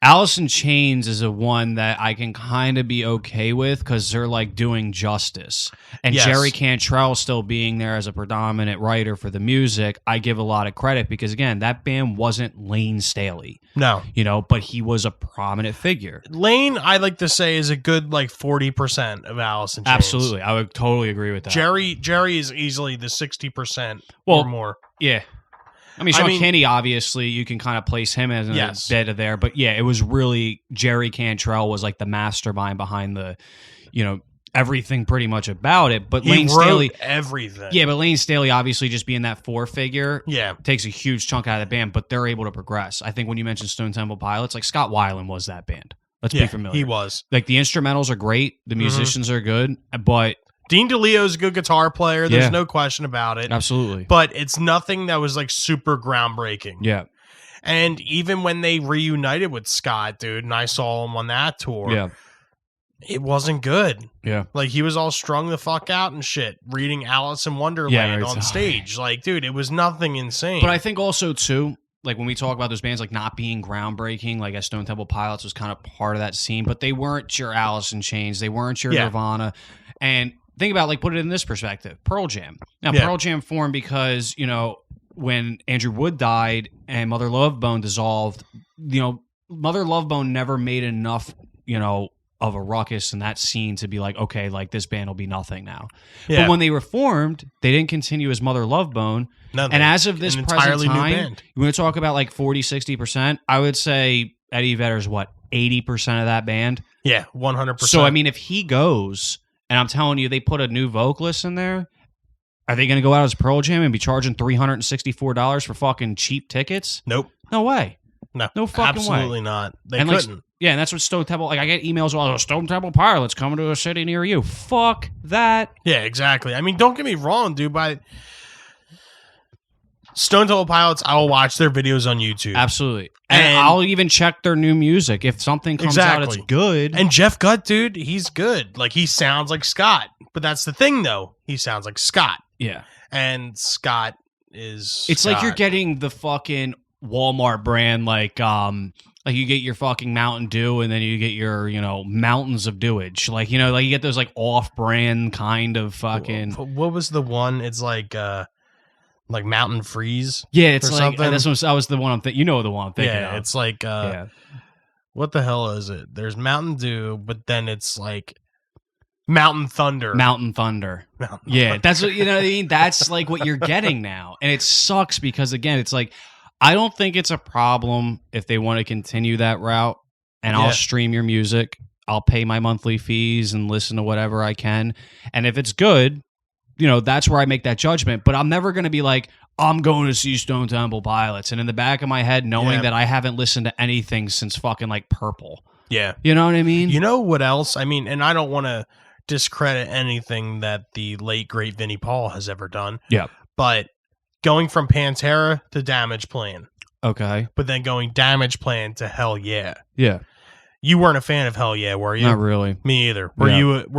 Alice in Chains is a one that I can kind of be okay with because they're like doing justice. And Yes. Jerry Cantrell still being there as a predominant writer for the music, I give a lot of credit because, again, that band wasn't Lane Staley, No. but he was a prominent figure. Lane, I like to say, is a good like 40% of Alice in Chains. Absolutely. I would totally agree with that. Jerry is easily the 60% Well, or more. Yeah. I mean, Sean Kinney, obviously, you can kind of place him as a bit of there. But yeah, it was really Jerry Cantrell was like the mastermind behind the, everything pretty much about it. But Lane Staley, everything. Yeah, but Lane Staley, obviously, just being that four figure, takes a huge chunk out of the band. But they're able to progress. I think when you mentioned Stone Temple Pilots, like Scott Weiland was that band. Let's be familiar. He was. Like the instrumentals are great, the musicians are good, but Dean DeLeo's a good guitar player. There's no question about it. Absolutely. But it's nothing that was like super groundbreaking. Yeah. And even when they reunited with Scott, dude, and I saw him on that tour, it wasn't good. Yeah. Like he was all strung the fuck out and shit, reading Alice in Wonderland on stage. Like, dude, it was nothing insane. But I think also, too, like when we talk about those bands like not being groundbreaking, like as Stone Temple Pilots was kind of part of that scene, but they weren't your Alice in Chains. They weren't your Nirvana. And think about, like, put it in this perspective. Pearl Jam. Now, Pearl Jam formed because, when Andrew Wood died and Mother Love Bone dissolved, Mother Love Bone never made enough, of a ruckus in that scene to be like, okay, like this band will be nothing now. Yeah. But when they were formed, they didn't continue as Mother Love Bone. And as of this present time, you want to talk about like 40, 60%, I would say Eddie Vedder's 80% of that band? Yeah, 100%. So, I mean, if he goes, and I'm telling you, they put a new vocalist in there, are they going to go out as Pearl Jam and be charging $364 for fucking cheap tickets? Nope. No way. No fucking absolutely way. Not. They and couldn't. And that's what Stone Temple, like I get emails all, Stone Temple Pilots coming to a city near you. Fuck that. Yeah, exactly. I mean, don't get me wrong, dude, but Stone Temple Pilots, I will watch their videos on YouTube. Absolutely. And I'll even check their new music. If something comes out, it's good. And Jeff Gutt, dude, he's good. Like, he sounds like Scott. But that's the thing, though. He sounds like Scott. Yeah. And Scott is It's like you're getting the fucking Walmart brand, like you get your fucking Mountain Dew and then you get your, Mountains of Dewage. Like, like you get those like off-brand kind of fucking... What was the one? It's like Mountain Freeze. Yeah, it's like that was the one I'm thinking. The one I'm thinking. Yeah, it's like what the hell is it? There's Mountain Dew, but then it's like Mountain Thunder. Mountain Thunder. Yeah, that's what what I mean. That's like what you're getting now, and it sucks because again, it's like I don't think it's a problem if they want to continue that route, and I'll stream your music. I'll pay my monthly fees and listen to whatever I can, and if it's good. That's where I make that judgment. But I'm never going to be like, I'm going to see Stone Temple Pilots. And in the back of my head, knowing that I haven't listened to anything since fucking like Purple. Yeah. You know what I mean? You know what else? I mean, and I don't want to discredit anything that the late, great Vinnie Paul has ever done. Yeah. But going from Pantera to Damage Plan. Okay. But then going Damage Plan to Hell Yeah. Yeah. You weren't a fan of Hell Yeah, were you? Not really. Me either. Were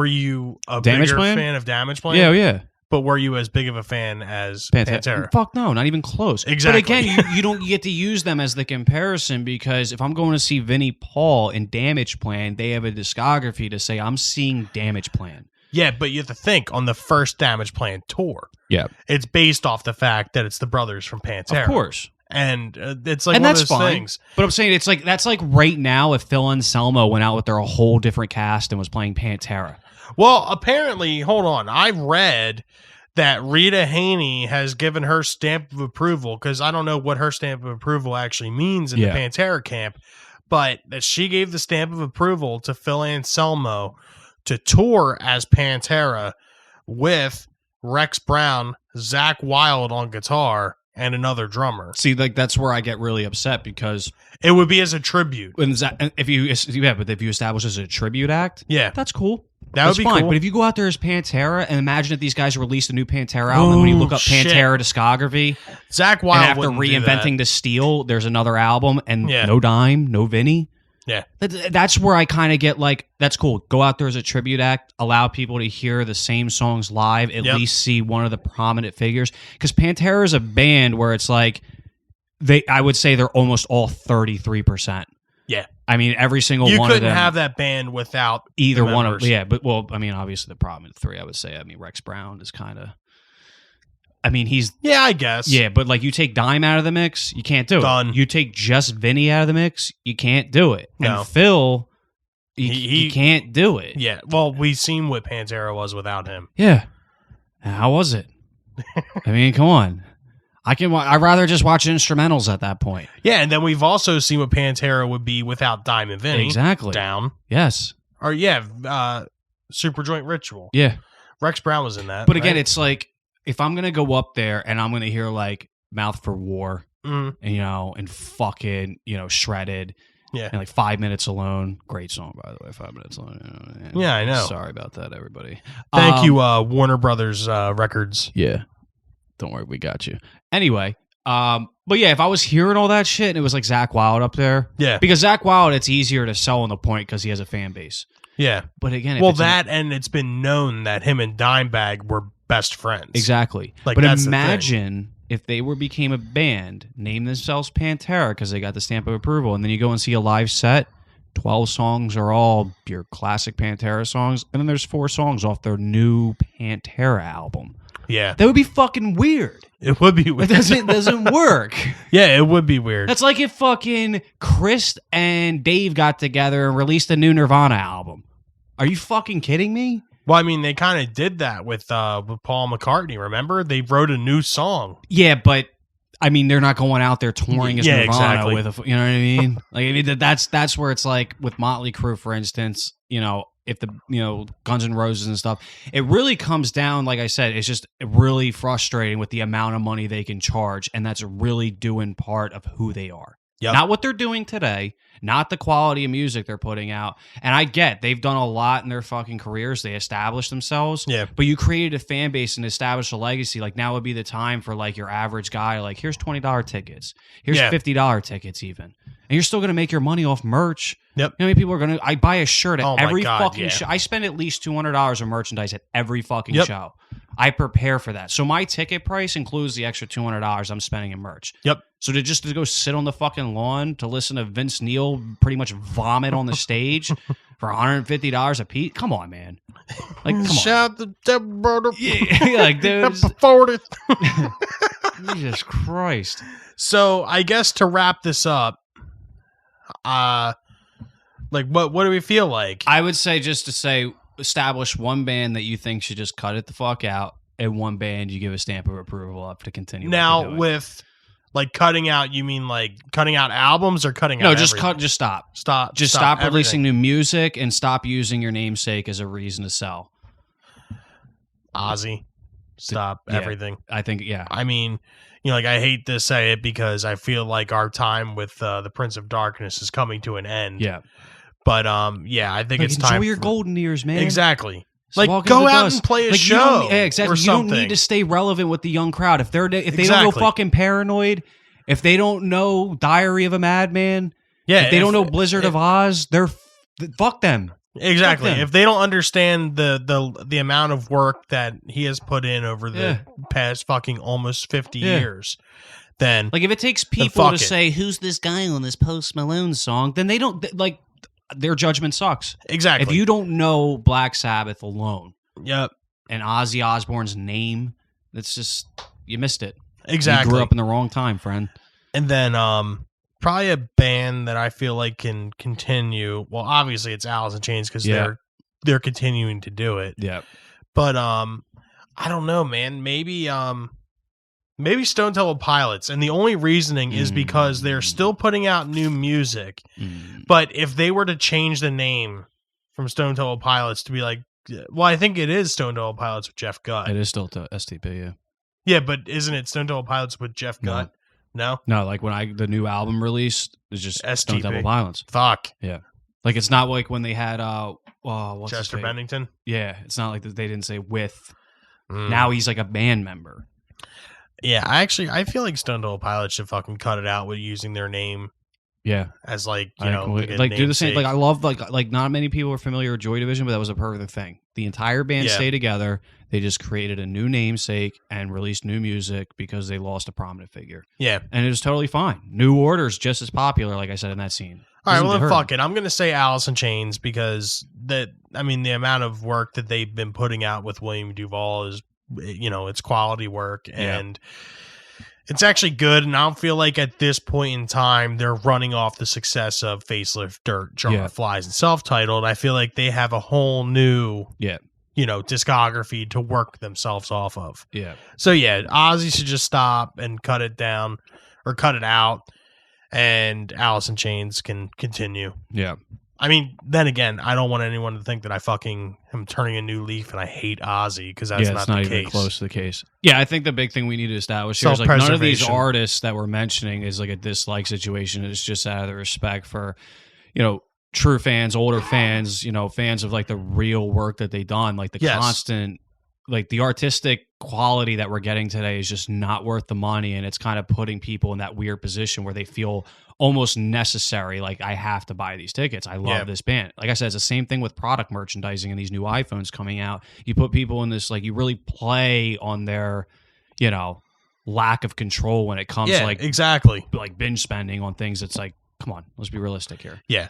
you a Damage bigger Plan? fan of Damage Plan? Yeah. But were you as big of a fan as Pantera? Fuck no, not even close. Exactly. But again, you don't get to use them as the comparison because if I'm going to see Vinnie Paul in Damage Plan, they have a discography to say I'm seeing Damage Plan. Yeah, but you have to think on the first Damage Plan tour. Yeah. It's based off the fact that it's the brothers from Pantera. Of course. And it's like one of those things. But I'm saying it's like that's like right now if Phil Anselmo went out with their whole different cast and was playing Pantera. Well, apparently, hold on. I read that Rita Haney has given her stamp of approval because I don't know what her stamp of approval actually means in the Pantera camp, but that she gave the stamp of approval to Phil Anselmo to tour as Pantera with Rex Brown, Zakk Wylde on guitar, and another drummer. See, like that's where I get really upset because it would be as a tribute. If you establish as a tribute act, that's cool. That would be fine. cool. But if you go out there as Pantera and imagine if these guys released a new Pantera album, and when you look up Pantera discography, Zakk Wylde, and after reinventing the Steel, there's another album and no Dime, no Vinny. Yeah. That's where I kind of get like, that's cool. Go out there as a tribute act, allow people to hear the same songs live, at least see one of the prominent figures. Because Pantera is a band where it's like, I would say they're almost all 33%. Yeah. I mean, every single You one of them. couldn't have that band without either the one of members. yeah, but well, I mean, obviously the prominent three, I would say. I mean, Rex Brown is kind of. I mean, he's Yeah, I guess. yeah, but like you take Dime out of the mix, you can't do Done. it. You take just Vinny out of the mix, you can't do it. No. And Phil, you He- can't do it. Yeah. Well, we've seen what Pantera was without him. Yeah. How was it? I mean, come on. I'd rather just watch instrumentals at that point. Yeah, and then we've also seen what Pantera would be without Dime and Vinny. Exactly. Down. Yes. Or Super Joint Ritual. Yeah. Rex Brown was in that. But again, right? it's like if I'm gonna go up there and I'm gonna hear like Mouth for War, Mhm. and fucking, Shredded. Yeah. And like 5 Minutes Alone. Great song, by the way. 5 Minutes Alone. Yeah, I know. Sorry about that, everybody. Thank you, Warner Brothers Records. Yeah. Don't worry, we got you. Anyway, but yeah, if I was hearing all that shit and it was like Zakk Wylde up there, Yeah. because Zakk Wylde, it's easier to sell on the point because he has a fan base. Yeah. But again, if Well, it's and it's been known that him and Dimebag were best friends. exactly. Like, But that's the imagine if they became a band, named themselves Pantera because they got the stamp of approval, and then you go and see a live set. 12 songs are all your classic Pantera songs, and then there's 4 songs off their new Pantera album. Yeah. That would be fucking weird. It would be It weird. doesn't work. Yeah, it would be weird. That's like if fucking Chris and Dave got together and released a new Nirvana album. Are you fucking kidding me? Well, I mean, they kind of did that with Paul McCartney, remember? They wrote a new song. Yeah, but I mean, they're not going out there touring as Yeah, Nirvana exactly. with you know what I mean? Like, I mean, that's where it's like with Motley Crue, for instance. If the Guns N' Roses and stuff, it really comes down. Like I said, it's just really frustrating with the amount of money they can charge, and that's really due in part of who they are. Yep. Not what they're doing today, not the quality of music they're putting out. And I get they've done a lot in their fucking careers. They established themselves. Yeah. But you created a fan base and established a legacy. Like now would be the time for like your average guy. Like here's $20 tickets. Here's Yeah. $50 tickets even. And you're still going to make your money off merch. Yep. You know how many people are going to... I buy a shirt at Oh my every God, fucking yeah. show. I spend at least $200 on merchandise at every fucking Yep. show. I prepare for that. So my ticket price includes the extra $200 I'm spending in merch. Yep. So to go sit on the fucking lawn to listen to Vince Neil pretty much vomit on the stage for $150 a piece? Come on, man. Like, come on. Shout the devil. Yeah, like, dude. 40. Jesus Christ. So I guess to wrap this up, like what do we feel like? I would say just to say, establish one band that you think should just cut it the fuck out, and one band you give a stamp of approval up to continue. what they're Now doing. with like cutting out, you mean like cutting out albums or cutting out? no, just everything? just stop. Stop. Stop everything. releasing new music and stop using your namesake as a reason to sell. Ozzy. Stop Yeah. everything. I think, yeah. I mean, like I hate to say it because I feel like our time with the Prince of Darkness is coming to an end. Yeah. But yeah, I think Like, it's enjoy time. your for- golden years, man. Exactly. Just Like walk go into the out dust. and play a Like, you show. don't- yeah, exactly. Or You don't something. need to stay relevant with the young crowd. If they don't go Exactly. fucking Paranoid, if they don't know Diary of a Madman, Yeah, if they don't know Blizzard of Oz, fuck them. Exactly. Fuck them. If they don't understand the amount of work that he has put in over the Yeah. past fucking almost 50 Yeah. years, then Like if it takes Then people fuck to it. say who's this guy on this Post Malone song, then they don't like their judgment sucks. exactly. If you don't know Black Sabbath alone Yep. and Ozzy Osbourne's name, it's just you missed it. Exactly. You grew up in the wrong time, friend. And then probably a band that I feel like can continue. Well, obviously it's Alice in Chains because Yeah. they're continuing to do it. Yeah. But I don't know, man. Maybe Stone Temple Pilots, and the only reasoning is because they're still putting out new music. But if they were to change the name from Stone Temple Pilots to be like, well, I think it is Stone Temple Pilots with Jeff Gutt. It is still to STP, yeah. Yeah, but isn't it Stone Temple Pilots with Jeff No. Gutt? No? No, like when the new album released, it's just Stone STP. Temple Pilots. Fuck. Like it's not like when they had what's his Chester face? Bennington? Yeah, it's not like they didn't say with. Mm. Now he's like a band member. Yeah, I feel like Stone Temple Pilots should fucking cut it out with using their name Yeah, as like, I know, completely- a like do the same. namesake. Like I love like not many people are familiar with Joy Division, but that was a perfect thing. The entire band Yeah. stayed together. They just created a new namesake and released new music because they lost a prominent figure, Yeah. and it was totally fine. New Order's just as popular, like I said in that scene. All right, Doesn't well then hurt fuck him. it. I'm gonna say Alice in Chains because the amount of work that they've been putting out with William Duvall is, it's quality work and it's actually good. And I don't feel like at this point in time they're running off the success of Facelift, Dirt, Jar Flies, and Self-Titled. I feel like they have a whole new discography to work themselves off of. Yeah. So yeah, Ozzy should just stop and cut it down or cut it out. And Alice in Chains can continue. Yeah. I mean, then again, I don't want anyone to think that I fucking am turning a new leaf and I hate Ozzy because that's it's not the even case. Close to the case. Yeah, I think the big thing we need to establish here is like none of these artists that we're mentioning is like a dislike situation. It's just out of the respect for, true fans, older fans, fans of like the real work that they've done, like the constant, like the artistic quality that we're getting today is just not worth the money. And it's kind of putting people in that weird position where they feel almost necessary. Like, I have to buy these tickets. I love this band. Like I said, it's the same thing with product merchandising and these new iPhones coming out. You put people in this, like, you really play on their, lack of control when it comes exactly. Like binge spending on things. It's like, come on, let's be realistic here. Yeah.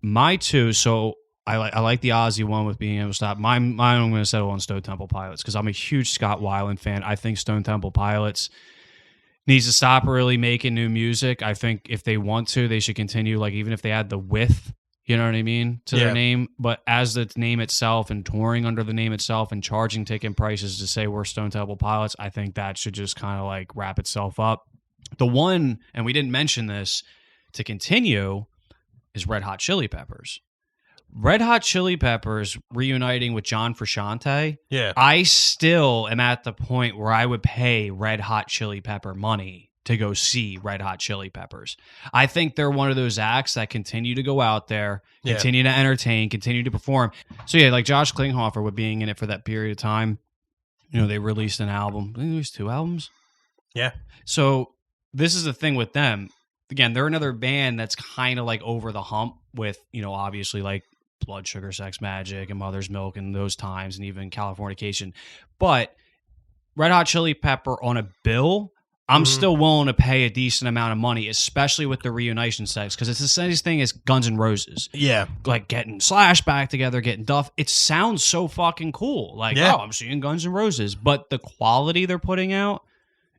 My two, so I like the Ozzy one with being able to stop. Mine I'm going to settle on Stone Temple Pilots because I'm a huge Scott Weiland fan. I think Stone Temple Pilots needs to stop really making new music. I think if they want to, they should continue, like, even if they add the With, you know what I mean, to their name. But as the name itself and touring under the name itself and charging ticket prices to say we're Stone Temple Pilots, I think that should just kind of like wrap itself up. The one, and we didn't mention this, to continue is Red Hot Chili Peppers. Red Hot Chili Peppers reuniting with John Frusciante. Yeah. I still am at the point where I would pay Red Hot Chili Pepper money to go see Red Hot Chili Peppers. I think they're one of those acts that continue to go out there, continue to entertain, continue to perform. So yeah, like Josh Klinghoffer with being in it for that period of time. They released an album. I think it was 2 albums. Yeah. So this is the thing with them. Again, they're another band that's kind of like over the hump with, obviously like Blood Sugar Sex Magic and Mother's Milk and those times and even Californication. But Red Hot Chili Pepper on a bill, I'm still willing to pay a decent amount of money, especially with the reunition sex, because it's the same thing as Guns N' Roses. Yeah. Like getting Slash back together, getting Duff. It sounds so fucking cool. Like, oh, I'm seeing Guns N' Roses. But the quality they're putting out,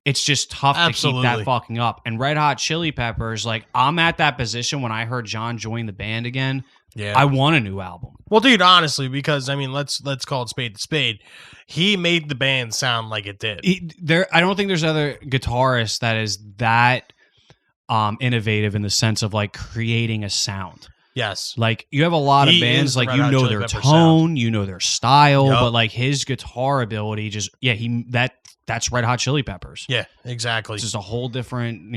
it's just tough to keep that fucking up. And Red Hot Chili Peppers, like, I'm at that position when I heard John join the band again. Yeah. I want a new album. Well, dude, honestly, because I mean, let's call it spade to spade. He made the band sound like it did. I don't think there's other guitarist that is that innovative in the sense of like creating a sound. Yes. Like, you have a lot of bands, like, their tone, their style, but like his guitar ability just, that's Red Hot Chili Peppers. Yeah, exactly. It's just a whole different,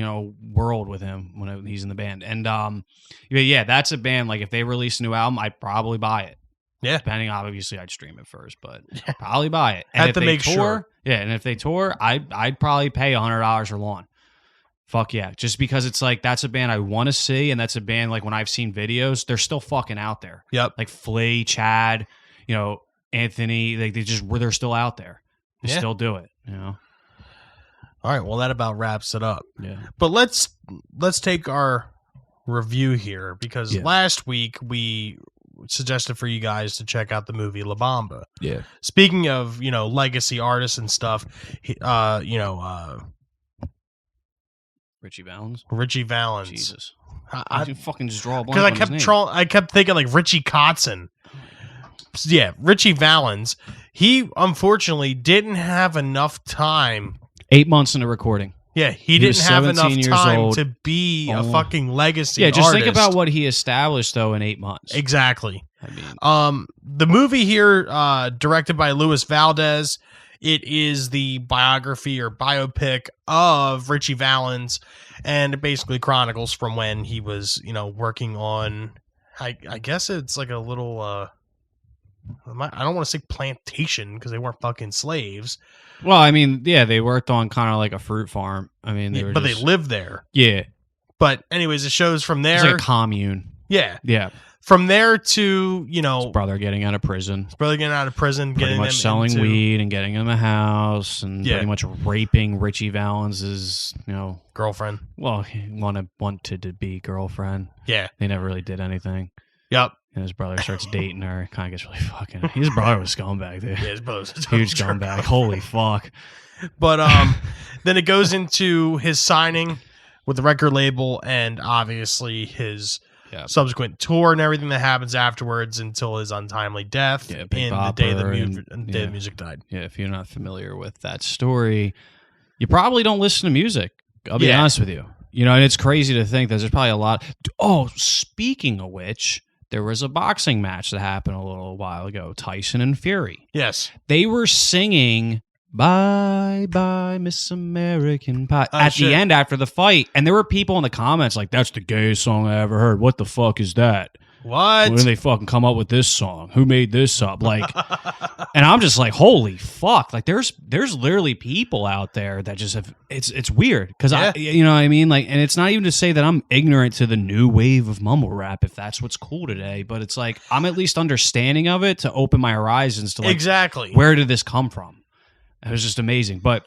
world with him when he's in the band. And that's a band, like, if they release a new album, I'd probably buy it. Yeah. Depending, obviously, I'd stream it first, but probably buy it. And Have to make sure. Yeah, and if they tour, I'd probably pay $100 for Lawn. Fuck yeah. Just because it's like, that's a band I want to see, and that's a band, like, when I've seen videos, they're still fucking out there. Yep. Like Flea, Chad, Anthony, they're still out there. They still do it, All right, well, that about wraps it up. Yeah. But let's take our review here, because last week we suggested for you guys to check out the movie La Bamba. Yeah. Speaking of, legacy artists and stuff, Richie Valens. Richie Valens. Jesus. I can fucking just draw a blank because on I kept thinking like Richie Kotzen. Yeah, Richie Valens. He unfortunately didn't have enough time. 8 months into recording. Yeah, he didn't have enough time old. to be a fucking legacy artist. Yeah, just think artist. about what he established though in 8 months. Exactly. I mean, the movie here, directed by Luis Valdez, it is the biography or biopic of Richie Valens, and it basically chronicles from when he was, working on, I guess it's like a little, I don't want to say plantation because they weren't fucking slaves. Well, I mean, yeah, they worked on kind of like a fruit farm. I mean, they lived there. Yeah. But anyways, it shows from there. It's like a commune. Yeah. Yeah. From there to, you know, His brother getting out of prison. his brother getting out of prison, Pretty getting much them selling into, weed and getting him a house and Yeah. pretty much raping Richie Valens's, girlfriend. well, he wanted to be girlfriend. Yeah. They never really did anything. Yep. And his brother starts dating her. Kind of gets really fucking. His brother was scumbag, dude. Yeah, his brother's a Huge jerk scumbag. off. Holy fuck. But then it goes into his signing with the record label and obviously his subsequent tour and everything that happens afterwards until his untimely death Yeah, in Big the day the Bopper day the music died. Yeah, if you're not familiar with that story, you probably don't listen to music. I'll be Yeah. honest with you. And it's crazy to think that there's probably a lot. Oh, speaking of which, there was a boxing match that happened a little while ago. Tyson and Fury. Yes. They were singing "Bye Bye Miss American Pie" at shit. the end after the fight, and there were people in the comments like, "That's the gayest song I ever heard. What the fuck is that? What? When did they fucking come up with this song? Who made this up?" Like, and I'm just like, holy fuck! Like, there's literally people out there that just have. It's weird because Yeah. you know what I mean? Like, and it's not even to say that I'm ignorant to the new wave of mumble rap if that's what's cool today, but it's like I'm at least understanding of it to open my horizons to like Exactly. where did this come from? It was just amazing. But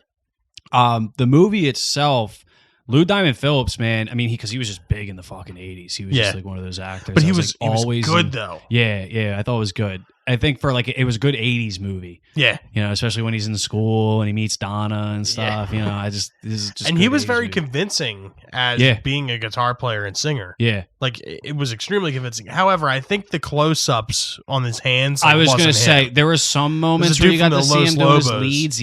the movie itself, Lou Diamond Phillips, man, I mean, because he was just big in the fucking 80s. He was just like one of those actors. But that he was like, always good though. Yeah, I thought it was good. I think for like it was a good 80s movie. Yeah. Especially when he's in school and he meets Donna and stuff. This is just And he good was 80s very movie. convincing as being a guitar player and singer. Yeah. Like it was extremely convincing. However, I think the close-ups on his hands. I was going to say there were some moments a where dude you got from to the see Los him do his Lobos. leads,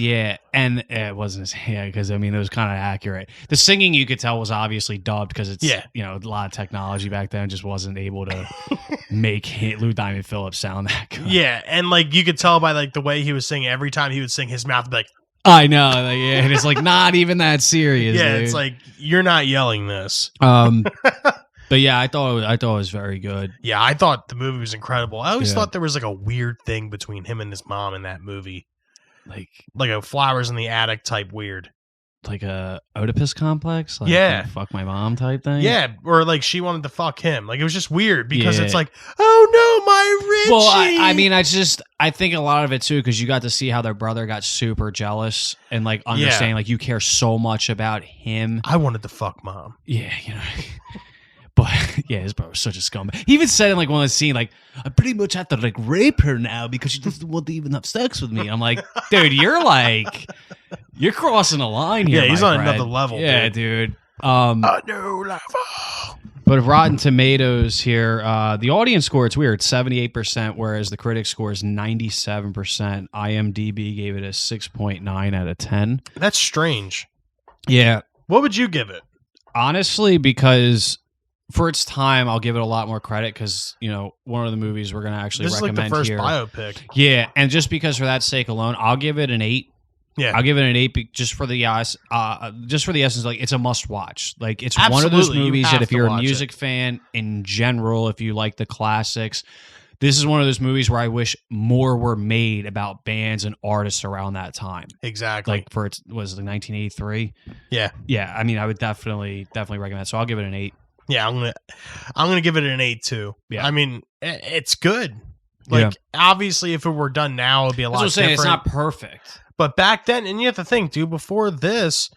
and it wasn't because I mean it was kind of accurate. The singing you could tell was obviously dubbed because it's a lot of technology back then just wasn't able to make Lou Diamond Phillips sound that good. Yeah, and like you could tell by like the way he was singing. Every time he would sing, his mouth would be like, I know, and it's like not even that serious. yeah, dude. it's like you're not yelling this. But yeah, I thought it was very good. Yeah, I thought the movie was incredible. I always Yeah. thought there was like a weird thing between him and his mom in that movie, Like a flowers in the attic type weird. like a Oedipus complex, like Yeah. fuck my mom type thing. Yeah, or like she wanted to fuck him. Like it was just weird because Yeah. it's like, oh no, my Richie. Well, I mean, I think a lot of it too because you got to see how their brother got super jealous and like understanding like you care so much about him. I wanted to fuck mom. Yeah, But yeah, his brother was such a scumbag. He even said in like one of the scene, like, I pretty much have to like rape her now because she doesn't want to even have sex with me. I'm like, dude, you're crossing a line here. Yeah, he's my on friend. another level. Yeah, dude. A new level. But Rotten Tomatoes here, the audience score, it's weird, 78%, whereas the critic score is 97%. IMDb gave it a 6.9 out of 10. That's strange. Yeah. What would you give it? Honestly, because for its time, I'll give it a lot more credit because, one of the movies we're going to actually This is like recommend the first here. biopic. Yeah, and just because for that sake alone, I'll give it an 8. Yeah. I'll give it an 8 just for the essence, like it's a must watch. Like it's one of those Absolutely, you movies have that if to you're a watch music fan in general, if you like the classics, this is one of those movies where I wish more were made about bands and artists around that time. Exactly. Like was it 1983? Yeah. Yeah, I mean I would definitely recommend it. So I'll give it an 8. Yeah, I'm gonna give it an 8 too. Yeah. I mean, it's good. Like obviously, if it were done now, it'd be a lot That's what I'm saying. different. It's not perfect. But back then, and you have to think, dude, before this,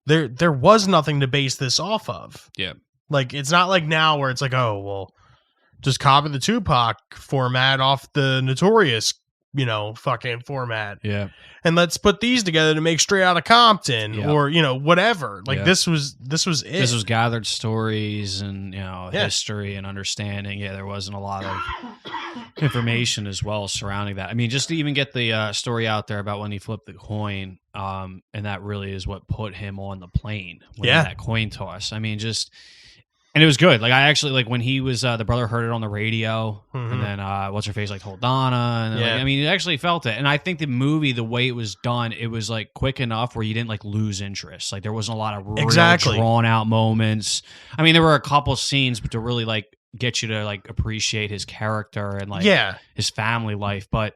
there was nothing to base this off of. Yeah. Like it's not like now where it's like, oh well, just copy the Tupac format off the Notorious, fucking format. Yeah. And let's put these together to make Straight Outta Compton Yeah. or, whatever. Like Yeah. this was it. This was gathered stories and history and understanding. Yeah, there wasn't a lot of information as well surrounding that. I mean, just to even get the story out there about when he flipped the coin, and that really is what put him on the plane. That coin toss. I mean, and it was good. Like I actually when he was the brother heard it on the radio, and then what's her face told Donna, and I mean, it actually felt it. And I think the movie, the way it was done, it was like quick enough where you didn't like lose interest. Like there wasn't a lot of real drawn out moments. I mean, there were a couple scenes, but to really like get you to like appreciate his character and like his family life, but.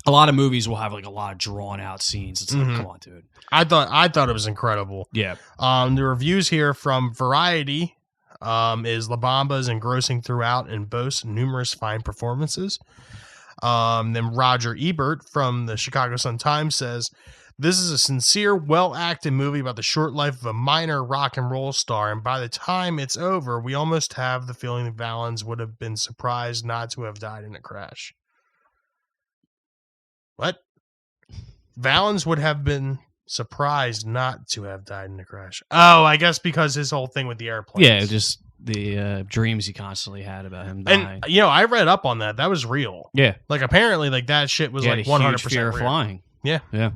A lot of movies will have like a lot of drawn out scenes. It's like, come on, dude. I thought it was incredible. Yeah. The reviews here from Variety is La Bamba is engrossing throughout and boasts numerous fine performances. Then Roger Ebert from the Chicago Sun-Times says, this is a sincere, well-acted movie about the short life of a minor rock and roll star, and by the time it's over, we almost have the feeling that Valens would have been surprised not to have died in a crash. What? Valens would have been surprised not to have died in a crash. Oh, I guess because his whole thing with the airplanes. Yeah, just the dreams he constantly had about him dying. And, I read up on that. That was real. Yeah. Like, apparently, like, that shit was, like, 100% fear of real. flying. Yeah. Yeah.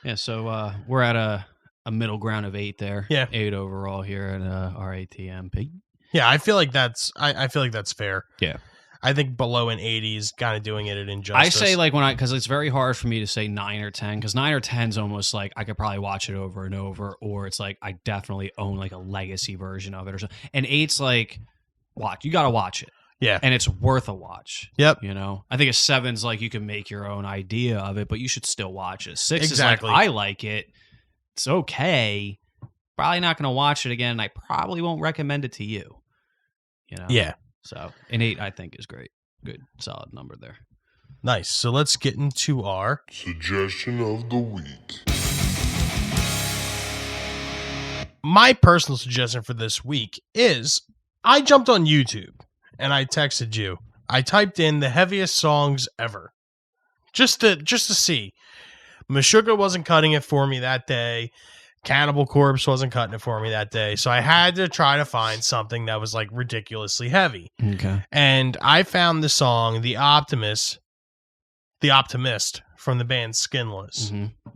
Yeah, so we're at a middle ground of 8 there. Yeah. 8 overall here at RATMP. Yeah, I feel like that's I feel like that's fair. Yeah. I think below an 80 is kind of doing it an injustice. I say like because it's very hard for me to say 9 or 10 because 9 or 10 is almost like I could probably watch it over and over, or it's like I definitely own like a legacy version of it or something. And 8's like you got to watch it. Yeah. And it's worth a watch. Yep. I think a 7's like you can make your own idea of it, but you should still watch it. 6 Exactly. is like I like it. It's okay. Probably not going to watch it again. And I probably won't recommend it to you. Yeah. So an 8 I think is great. Good, solid number there. Nice. So let's get into our Suggestion of the week. My personal suggestion for this week is I jumped on YouTube and I texted you. I typed in the heaviest songs ever. Just to see. Meshuggah wasn't cutting it for me that day. Cannibal Corpse wasn't cutting it for me that day. So I had to try to find something that was like ridiculously heavy. Okay. And I found the song The Optimist from the band Skinless. Mm-hmm.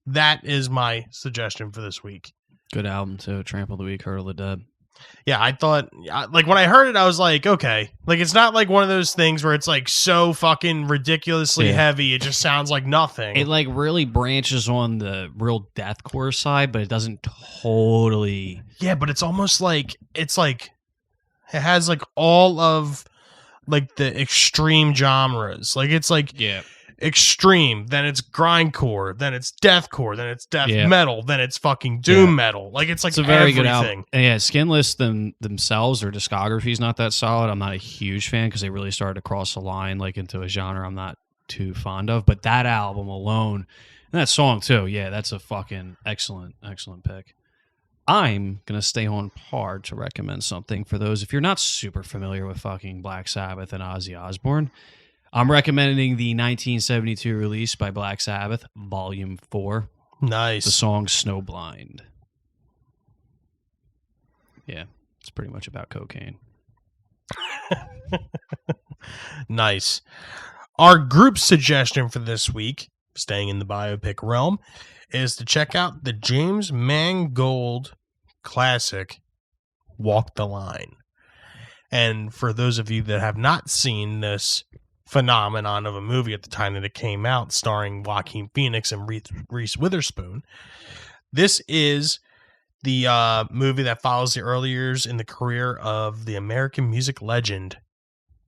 That is my suggestion for this week. Good album too. Trample the Weak, Hurdle the Dead. Yeah, I thought, like, when I heard it, I was like, okay. Like, it's not like one of those things where it's, like, so fucking ridiculously heavy, it just sounds like nothing. It, like, really branches on the real deathcore side, but it doesn't totally... Yeah, but it's almost like, it has, like, all of, like, the extreme genres. Like, it's, like... Yeah. Extreme, then it's grindcore, then it's deathcore, then it's death metal, then it's fucking doom metal. Like it's like it's a very everything. Good album. And yeah, Skinless themselves, their discography is not that solid. I'm not a huge fan because they really started to cross the line like into a genre I'm not too fond of. But that album alone, and that song too, yeah, that's a fucking excellent pick. I'm gonna stay on par to recommend something for those if you're not super familiar with fucking Black Sabbath and Ozzy Osbourne. I'm recommending the 1972 release by Black Sabbath, Volume 4. Nice. The song Snowblind. Yeah, it's pretty much about cocaine. Nice. Our group suggestion for this week, staying in the biopic realm, is to check out the James Mangold classic, Walk the Line. And for those of you that have not seen this phenomenon of a movie at the time that it came out, starring Joaquin Phoenix and Reese Witherspoon, this is the movie that follows the early years in the career of the American music legend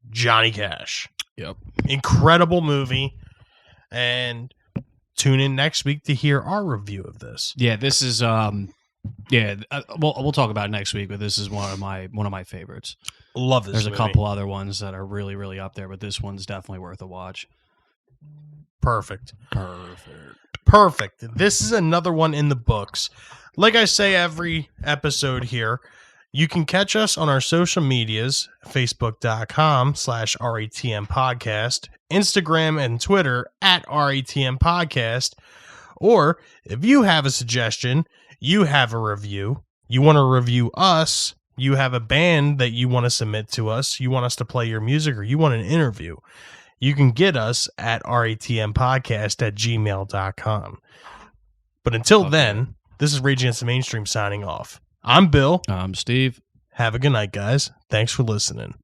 Johnny Cash. Yep. Incredible movie. And tune in next week to hear our review of this. Yeah, this is we'll talk about it next week, but this is one of my favorites. Love this There's movie. a couple other ones that are really, really up there, but this one's definitely worth a watch. Perfect. This is another one in the books. Like I say every episode here, you can catch us on our social medias, facebook.com/RATM podcast, Instagram and Twitter @RATM podcast. Or if you have a suggestion, you have a review, you want to review us, you have a band that you want to submit to us, you want us to play your music, or you want an interview, you can get us at ratmpodcast@gmail.com. But until then, this is Rage Against the Mainstream signing off. I'm Bill. I'm Steve. Have a good night, guys. Thanks for listening.